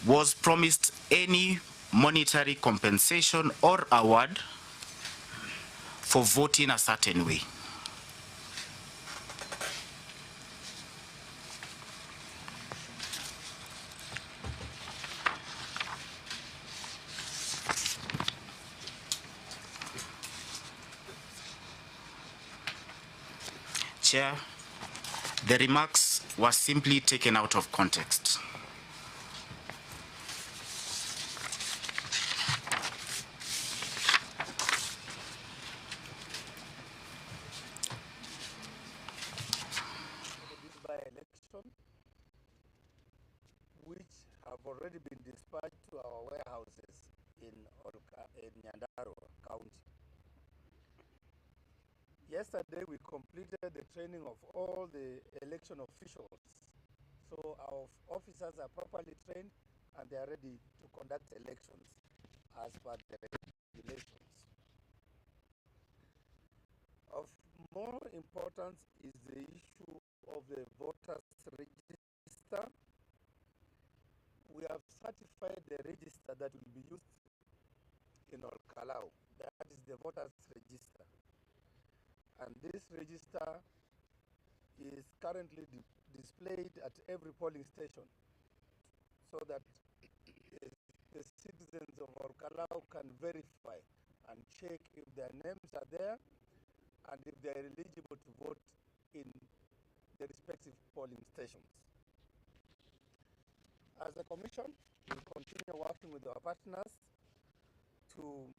was promised any monetary compensation or award for voting a certain way. Chair, the remarks were simply taken out of context. Which have already been dispatched to our warehouses in Nyandarua County. Yesterday, we completed the training of all the election officials. So our officers are properly trained and they are ready to conduct elections as per the regulations. Of more importance is the issue of the voters register. We have certified the register that will be used in all Kalou. That is the voters register. And this register is currently displayed at every polling station so that the citizens of all Kalou can verify and check if their names are there and if they are eligible to vote in the respective polling stations. As a commission, we continue working with our partners to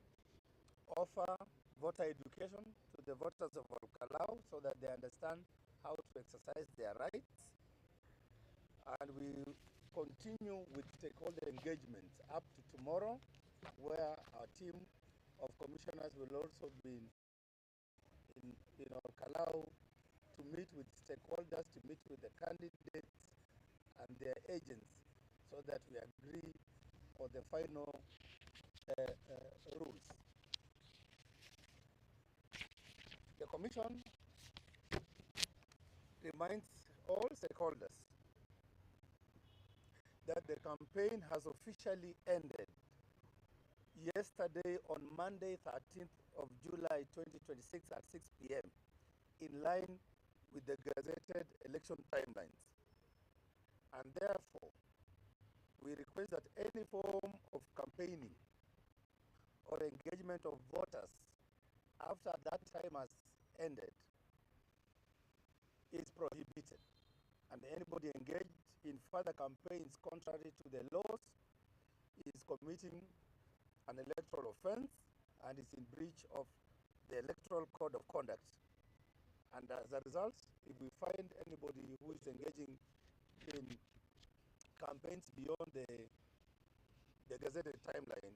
offer voter education to the voters of Kalou so that they understand how to exercise their rights. And we continue with stakeholder engagement up to tomorrow, where our team of commissioners will also be in Kalou to meet with stakeholders, to meet with the candidates and their agents so that we agree on the final rules. The Commission reminds all stakeholders that the campaign has officially ended yesterday on Monday, 13th of July 2026 at 6 p.m. in line with the gazetted election timelines. And therefore, we request that any form of campaigning or engagement of voters after that time has ended is prohibited. And anybody engaged in further campaigns contrary to the laws is committing an electoral offense and is in breach of the Electoral Code of Conduct. And as a result, if we find anybody who is engaging in campaigns beyond the gazetted timeline,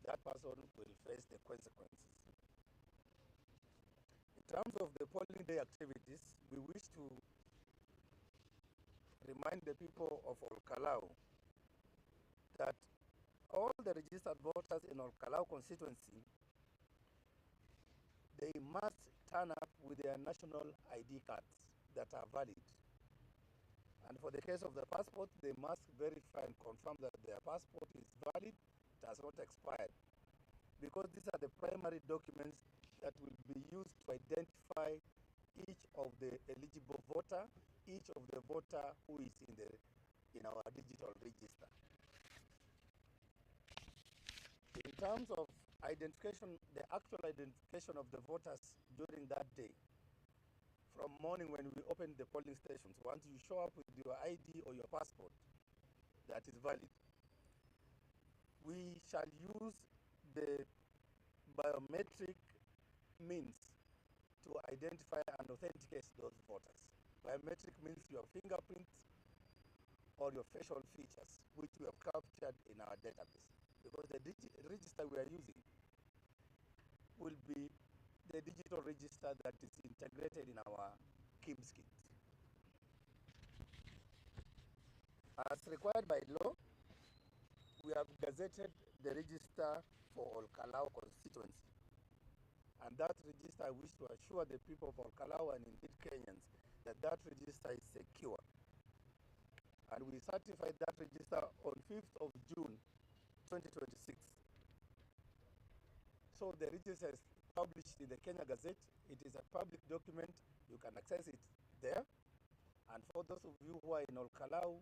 that person will face the consequences. In terms of the polling day activities, we wish to remind the people of all Kalou that all the registered voters in all Kalou constituency, they must turn up with their national ID cards that are valid. And for the case of the passport, they must verify and confirm that their passport is valid, it has not expired. Because these are the primary documents that will be used to identify each of the eligible voter, each of the voter who is in our digital register. In terms of identification, the actual identification of the voters during that day, from morning when we open the polling stations, once you show up with your ID or your passport that is valid, we shall use the biometric means to identify and authenticate those voters. Biometric means your fingerprints or your facial features, which we have captured in our database. Because the register we are using will be the digital register that is integrated in our KIMS kit. As required by law, we have gazetted the register for all Kalou constituency. And that register, I wish to assure the people of all Kalou and indeed Kenyans that that register is secure. And we certified that register on 5th of June, 2026. So the register is published in the Kenya Gazette. It is a public document. You can access it there. And for those of you who are in Olkalau,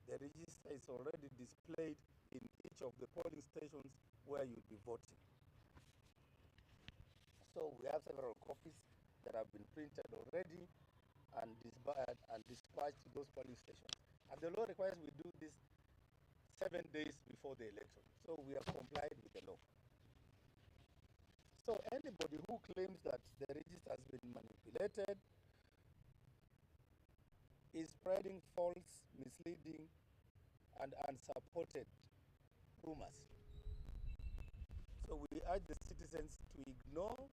the register is already displayed in each of the polling stations where you'll be voting. So we have several copies that have been printed already and dispatched to those polling stations. And the law requires we do this 7 days before the election. So we have complied with the law. So anybody who claims that the register has been manipulated is spreading false, misleading, and unsupported rumors. So we urge the citizens to ignore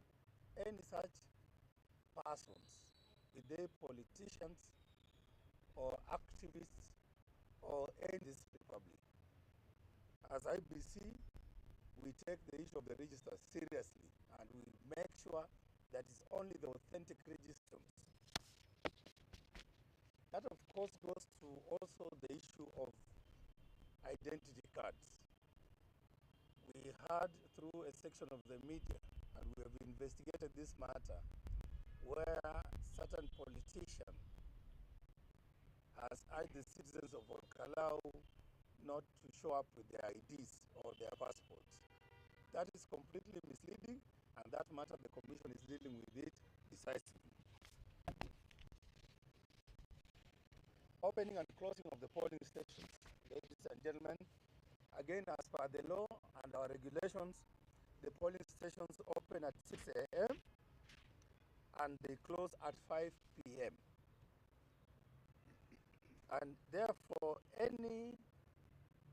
any such persons, be they politicians or activists or any this republic. As IEBC, we take the issue of the register seriously and we make sure that it's only the authentic registrants. That of course goes to also the issue of identity cards. We heard through a section of the media, and we have investigated this matter, where certain politician has urged the citizens of Olkalau not to show up with their IDs or their passports. That is completely misleading, and that matter the Commission is dealing with it decisively. Opening and closing of the polling stations, ladies and gentlemen, again as per the law and our regulations, the polling stations open at 6 a.m. and they close at 5 p.m. And therefore, any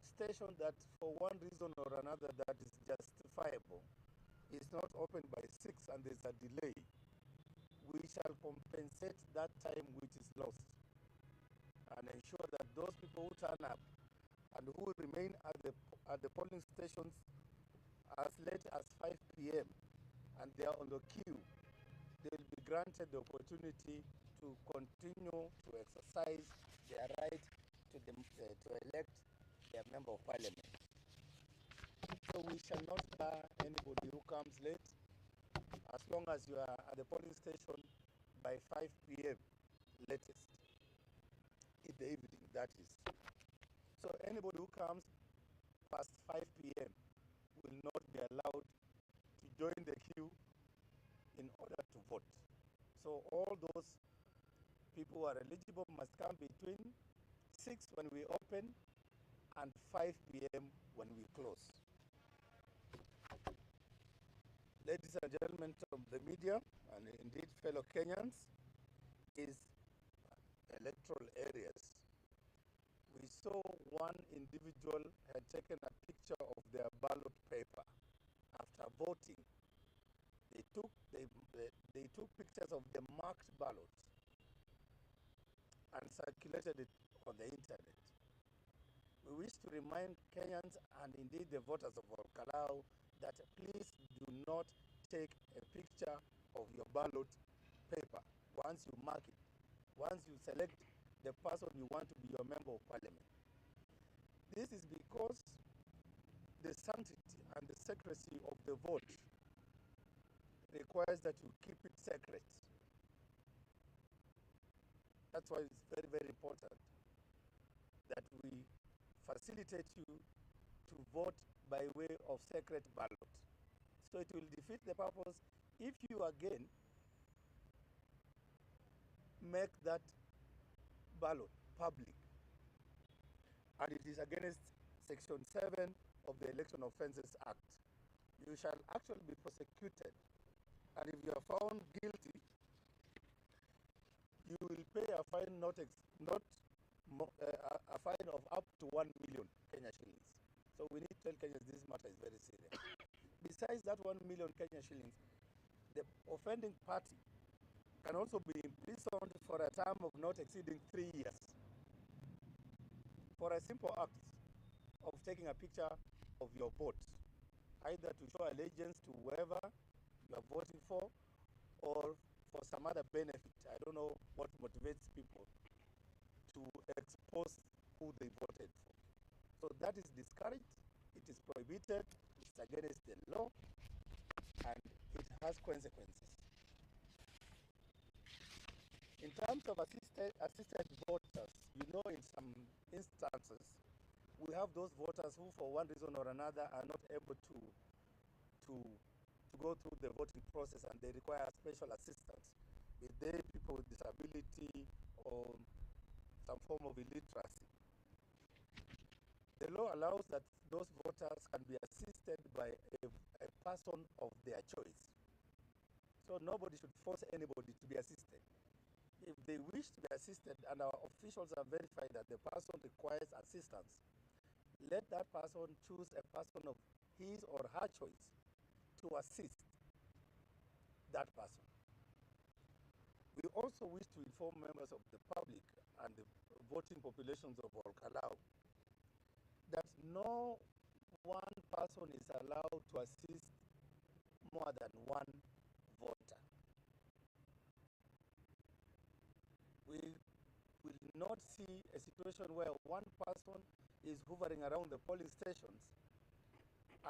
station that for one reason or another that is justifiable is not opened by 6 and there's a delay, we shall compensate that time which is lost and ensure that those people who turn up and who remain at the polling stations as late as 5 p.m. and they are on the queue, they will be granted the opportunity to continue to exercise their right to elect their member of parliament. So we shall not bar anybody who comes late, as long as you are at the polling station by 5 p.m. latest, in the evening, that is. So anybody who comes past 5 p.m. will not be allowed to join the queue in order to vote. So all those people who are eligible must come between 6 when we open and 5 p.m. when we close. Ladies and gentlemen of the media, and indeed fellow Kenyans, is electoral areas. We saw one individual had taken a picture of their ballot paper after voting. They took pictures of the marked ballots and circulated it on the internet. We wish to remind Kenyans and indeed the voters of Olkalau that please do not take a picture of your ballot paper, once you mark it, once you select the person you want to be your member of parliament. This is because the sanctity and the secrecy of the vote requires that you keep it secret. That's why it's very, very important that we facilitate you to vote by way of secret ballot. So it will defeat the purpose if you again make that ballot public, and it is against Section 7 of the Election Offences Act. You shall actually be prosecuted, and if you are found guilty, you will pay a fine a fine of up to 1 million Kenya shillings. So we need to tell Kenyans this matter is very serious. Besides that 1 million Kenya shillings, the offending party can also be imprisoned for a term of not exceeding 3 years for a simple act of taking a picture of your vote, either to show allegiance to whoever you are voting for or for some other benefit. I don't know what motivates people to expose who they voted for. So that is discouraged, it is prohibited, it's against the law, and it has consequences. In terms of assisted voters, you know, in some instances, we have those voters who, for one reason or another, are not able to go through the voting process, and they require special assistance, be they people with disability or some form of illiteracy. The law allows that those voters can be assisted by a person of their choice. So nobody should force anybody to be assisted. If they wish to be assisted and our officials have verified that the person requires assistance, let that person choose a person of his or her choice to assist that person. We also wish to inform members of the public and the voting populations of all Kalou that no one person is allowed to assist more than one voter. We will not see a situation where one person is hovering around the polling stations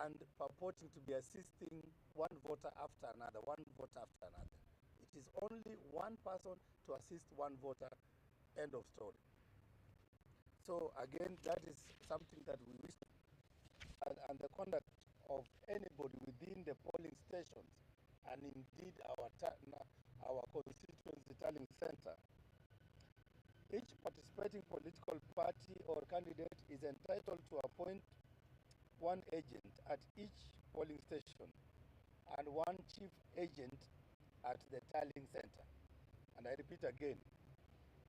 and purporting to be assisting one voter after another, one voter after another. It is only one person to assist one voter, end of story. So again, that is something that we wish, and the conduct of anybody within the polling stations, and indeed our constituency tallying center. Each participating political party or candidate is entitled to appoint one agent at each polling station and one chief agent at the tallying center. And I repeat again,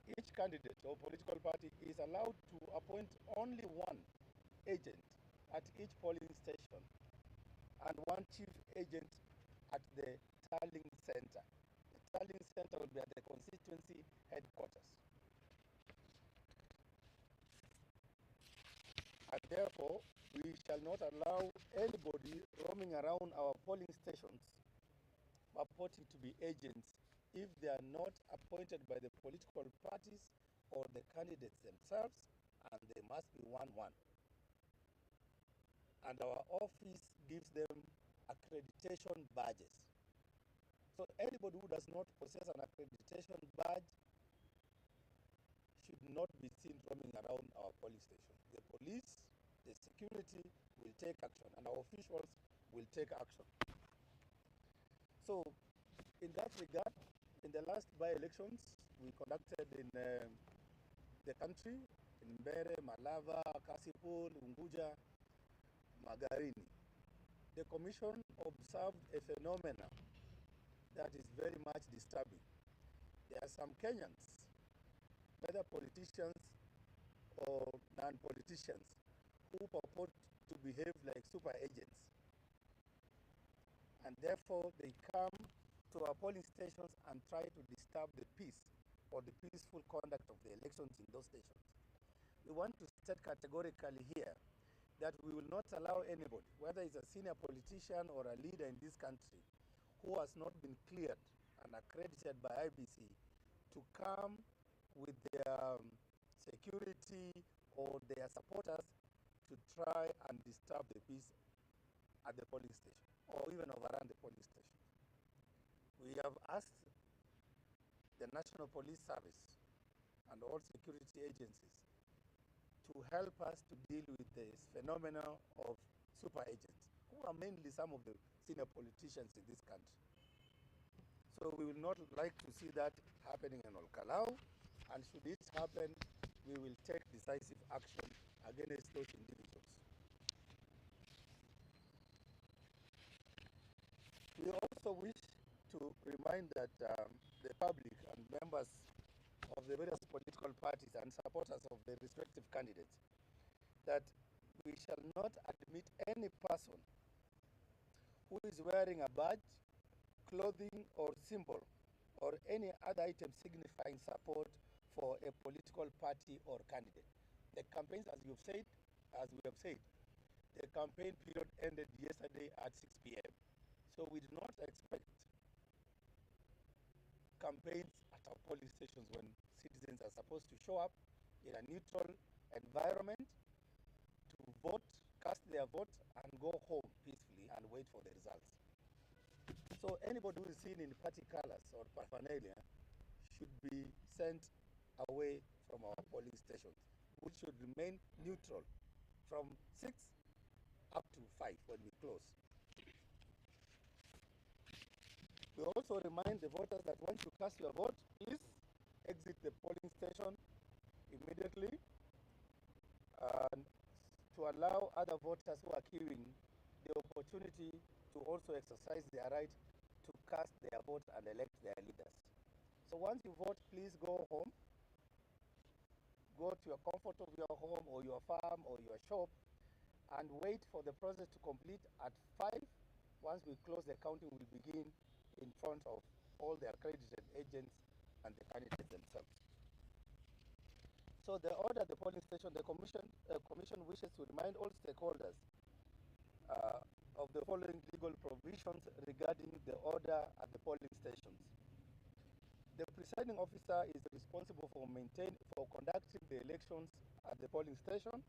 each candidate or political party is allowed to appoint only one agent at each polling station and one chief agent at the tallying center. The tallying center will be at the constituency headquarters. And therefore, we shall not allow anybody roaming around our polling stations purporting to be agents if they are not appointed by the political parties or the candidates themselves, and they must be one. And our office gives them accreditation badges. So anybody who does not possess an accreditation badge should not be seen roaming around our polling station. The police, the security will take action, and our officials will take action. So in that regard, in the last by-elections we conducted in the country, in Mbere, Malava, Kasipul, Unguja, Magarini, the Commission observed a phenomenon that is very much disturbing. There are some Kenyans, whether politicians or non-politicians, who purport to behave like super agents. And therefore, they come to our polling stations and try to disturb the peace or the peaceful conduct of the elections in those stations. We want to state categorically here that we will not allow anybody, whether it's a senior politician or a leader in this country, who has not been cleared and accredited by IEBC to come with their security or their supporters to try and disturb the peace at the polling station or even overrun the polling station. We have asked the National Police Service and all security agencies to help us to deal with this phenomenon of super agents, who are mainly some of the senior politicians in this country. So we will not like to see that happening in Kalou, and should it happen, we will take decisive action against those individuals. We also wish to remind that the public and members of the various political parties and supporters of the respective candidates that we shall not admit any person who is wearing a badge, clothing or symbol or any other item signifying support for a political party or candidate. The campaigns, as we have said, the campaign period ended yesterday at 6 p.m. So we do not expect campaigns at our polling stations when citizens are supposed to show up in a neutral environment to vote, cast their vote, and go home peacefully and wait for the results. So anybody who is seen in party colors or paraphernalia should be sent away from our polling stations, which should remain neutral from 6 up to 5 when we close. We also remind the voters that once you cast your vote, please exit the polling station immediately and to allow other voters who are queuing the opportunity to also exercise their right to cast their vote and elect their leaders. So once you vote, please go home. Go to your comfort of your home or your farm or your shop and wait for the process to complete at 5. Once we close, the counting will begin in front of all the accredited agents and the candidates themselves. So the order at the polling station, the commission wishes to remind all stakeholders of the following legal provisions regarding the order at the polling stations. The presiding officer is responsible for conducting the elections at the polling station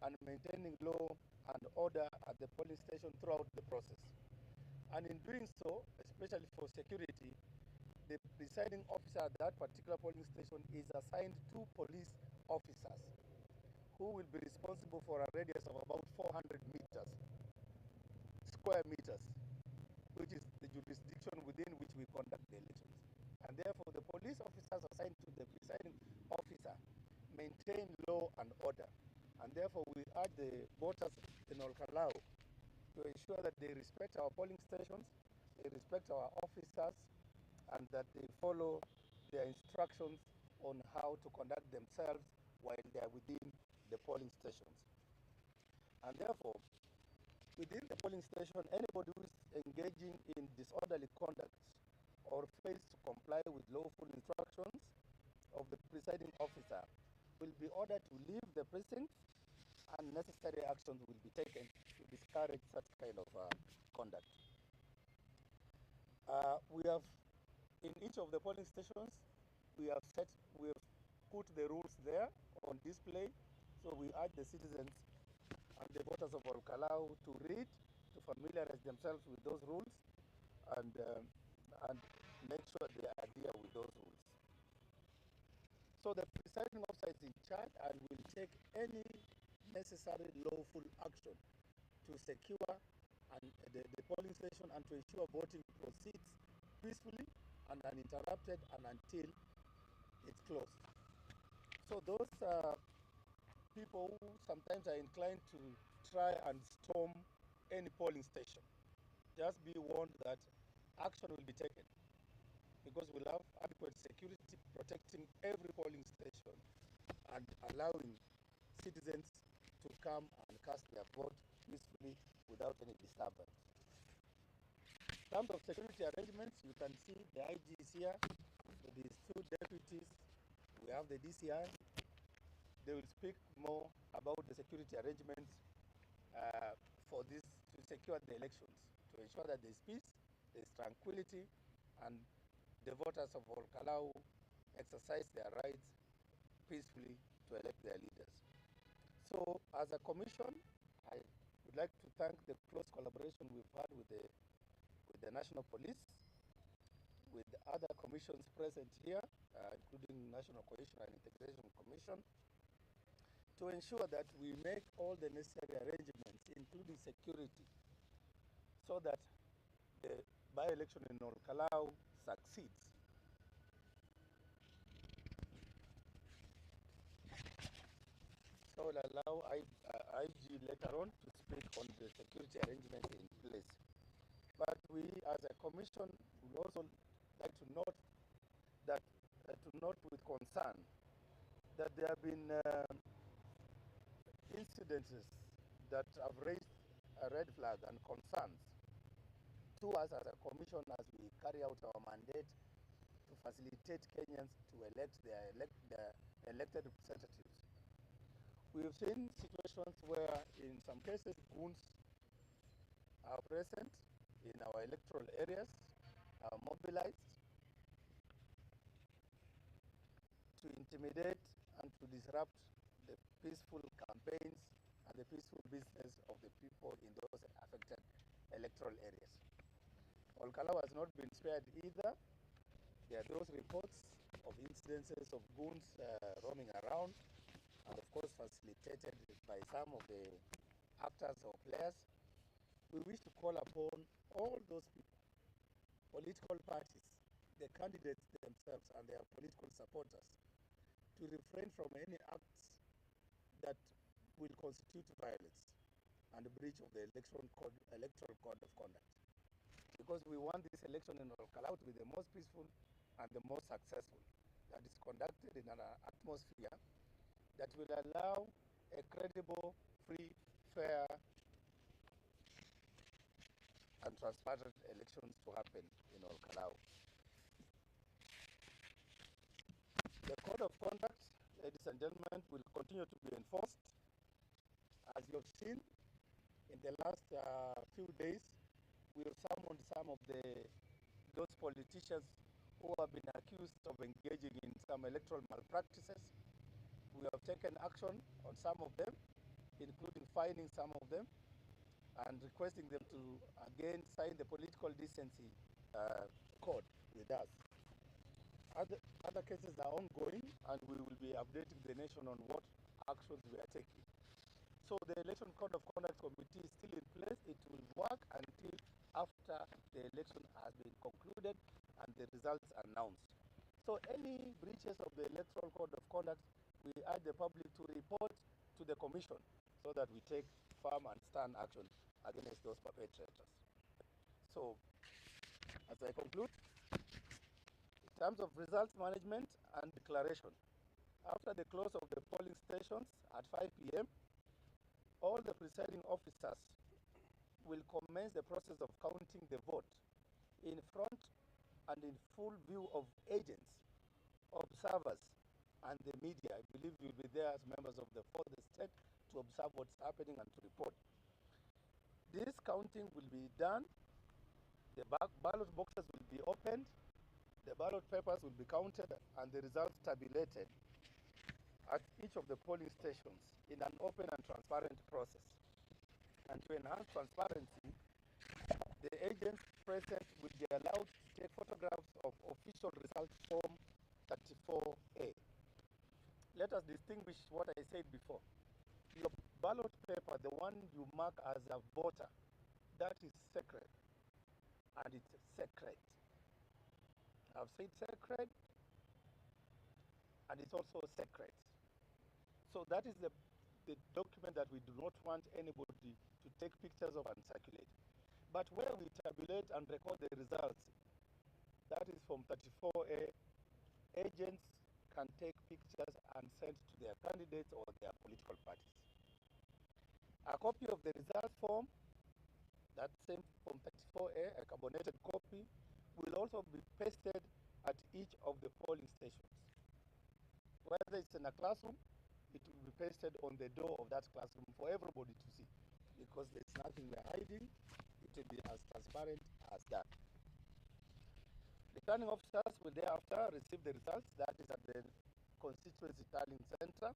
and maintaining law and order at the polling station throughout the process. And in doing so, especially for security, the presiding officer at that particular polling station is assigned 2 police officers who will be responsible for a radius of about 400 square meters, which is the jurisdiction within which we conduct the elections. And therefore, the police officers assigned to the presiding officer maintain law and order. And therefore, we urge the voters in Kalou to ensure that they respect our polling stations, they respect our officers, and that they follow their instructions on how to conduct themselves while they are within the polling stations. And therefore, within the polling station, anybody who is engaging in disorderly conduct or fails to comply with lawful instructions of the presiding officer will be ordered to leave the precinct, and necessary actions will be taken to discourage such kind of conduct. We have, in each of the polling stations, we have put the rules there on display. So we urge the citizens and the voters of Kalou to read, to familiarize themselves with those rules, and make sure they adhere with those rules. So the presiding officer is in charge and will take any necessary lawful action to secure the polling station and to ensure voting proceeds peacefully and uninterrupted and until it's closed. So those people who sometimes are inclined to try and storm any polling station, just be warned that action will be taken, because we'll have adequate security protecting every polling station and allowing citizens to come and cast their vote peacefully without any disturbance. In terms of security arrangements, you can see the IGs here with these 2 deputies. We have the DCI. They will speak more about the security arrangements for this, to secure the elections, to ensure that there's peace, there's tranquility, and the voters of Kalou exercise their rights peacefully to elect their leaders. So as a commission, I would like to thank the close collaboration we've had with the National Police, with other commissions present here, including National Cohesion and Integration Commission, to ensure that we make all the necessary arrangements, including security, so that the by-election in Kalou succeeds. So I will allow IG later on to speak on the security arrangements in place. But we, as a commission, would also like to note that, with concern, that there have been incidences that have raised a red flag and concerns to us as a commission as we carry out our mandate to facilitate Kenyans to elect their elected representatives. We've seen situations where, in some cases, goons are present in our electoral areas, are mobilized to intimidate and to disrupt the peaceful campaigns and the peaceful business of the people in those affected electoral areas. Kalou has not been spared either. There are those reports of incidences of goons roaming around, and of course facilitated by some of the actors or players. We wish to call upon all those people, political parties, the candidates themselves and their political supporters, to refrain from any acts that will constitute violence and a breach of the electoral code of conduct. Because we want this election in Kalou to be the most peaceful and the most successful, that is conducted in an atmosphere that will allow a credible, free, fair, and transparent elections to happen in Kalou. The code of conduct, ladies and gentlemen, will continue to be enforced. As you have seen, in the last few days, we have summoned some of those politicians who have been accused of engaging in some electoral malpractices. We have taken action on some of them, including fining some of them and requesting them to again sign the political decency code with us. Other cases are ongoing, and we will be updating the nation on what actions we are taking. So the Election Code of Conduct Committee is still in place. It will work until after the election has been concluded and the results announced. So any breaches of the Electoral Code of Conduct, we urge the public to report to the Commission so that we take firm and stern action against those perpetrators. So, as I conclude, in terms of results management and declaration, after the close of the polling stations at 5 p.m., all the presiding officers will commence the process of counting the vote in front and in full view of agents, observers, and the media. I believe you'll be there as members of the state to observe what's happening and to report. This counting will be done. The ballot boxes will be opened, the ballot papers will be counted, and the results tabulated at each of the polling stations in an open and transparent process. And to enhance transparency, the agents present will be allowed to take photographs of official result form 34A. Let us distinguish what I said before. Your ballot paper, the one you mark as a voter, that is sacred, and it's sacred. I've said sacred, and it's also sacred. So that is the document that we do not want anybody to take pictures of and circulate. But where we tabulate and record the results, that is from 34A, agents can take pictures and send to their candidates or their political parties. A copy of the result form, that same from 34A, a carbonated copy, will also be pasted at each of the polling stations. Whether it's in a classroom, it will be pasted on the door of that classroom for everybody to see, because there's nothing we're hiding. It will be as transparent as that. Returning officers will thereafter receive the results, that is at the constituency tallying center.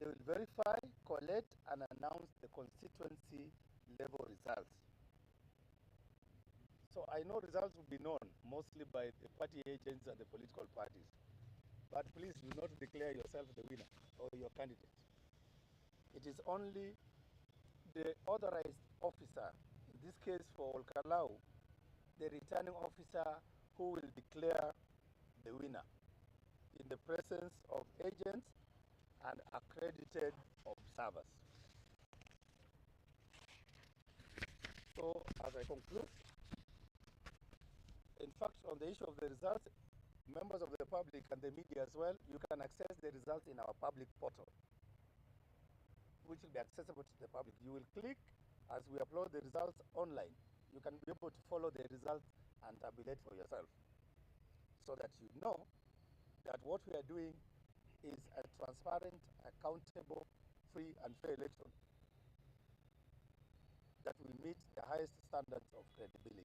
They will verify, collect, and announce the constituency level results. So I know results will be known mostly by the party agents and the political parties. But please do not declare yourself the winner or your candidate. It is only the authorized officer, in this case for Kalou, the returning officer, who will declare the winner in the presence of agents and accredited observers. So, as I conclude, in fact, on the issue of the results, members of the public and the media as well, you can access the results in our public portal, which will be accessible to the public. You will click as we upload the results online. You can be able to follow the results and tabulate for yourself, so that you know that what we are doing is a transparent, accountable, free and fair election that will meet the highest standards of credibility.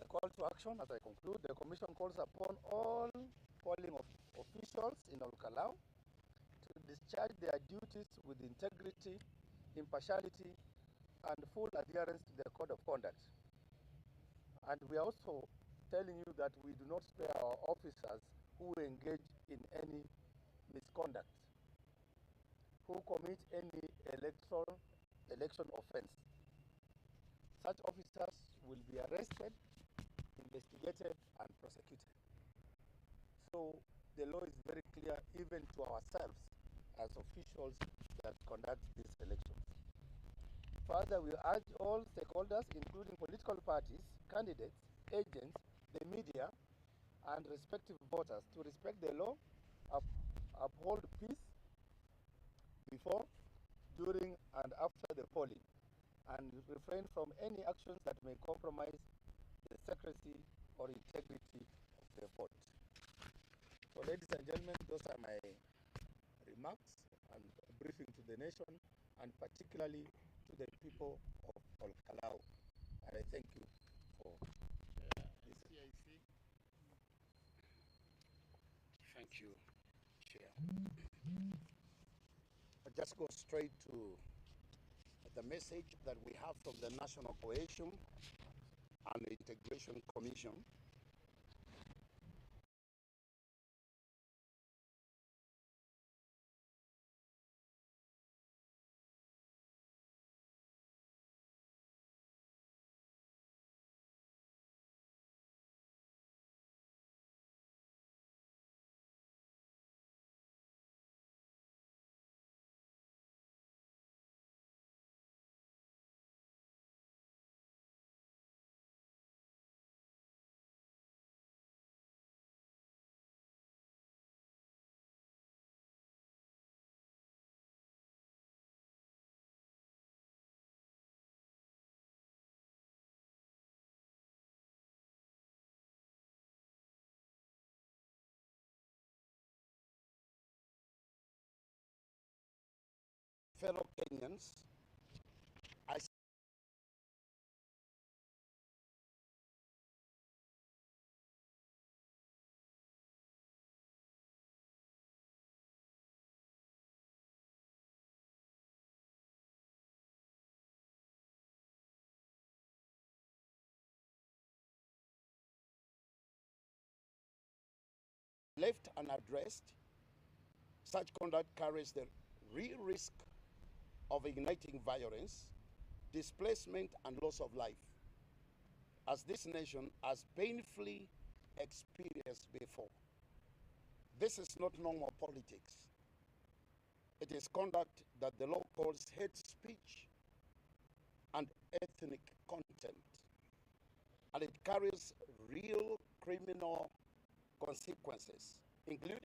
A call to action as I conclude, the Commission calls upon all polling officials in Kalou to discharge their duties with integrity, impartiality, and full adherence to the Code of Conduct. And we are also telling you that we do not spare our officers who engage in any misconduct, who commit any election offense. Such officers will be arrested, investigated, and prosecuted. So the law is very clear even to ourselves as officials that conduct these elections. Further, we urge all stakeholders, including political parties, candidates, agents, the media, and respective voters, to respect the law, uphold peace before, during, and after the polling, and refrain from any actions that may compromise the secrecy or integrity of the vote. So, ladies and gentlemen, those are my remarks and briefing to the nation, and particularly to the people of Kalou. And I thank you for this. Thank you, Chair. I'll just go straight to the message that we have from the National Cohesion and Integration Commission. Fellow Kenyans, I left unaddressed, such conduct carries the real risk of igniting violence, displacement, and loss of life, as this nation has painfully experienced before. This is not normal politics. It is conduct that the law calls hate speech and ethnic contempt, and it carries real criminal consequences, including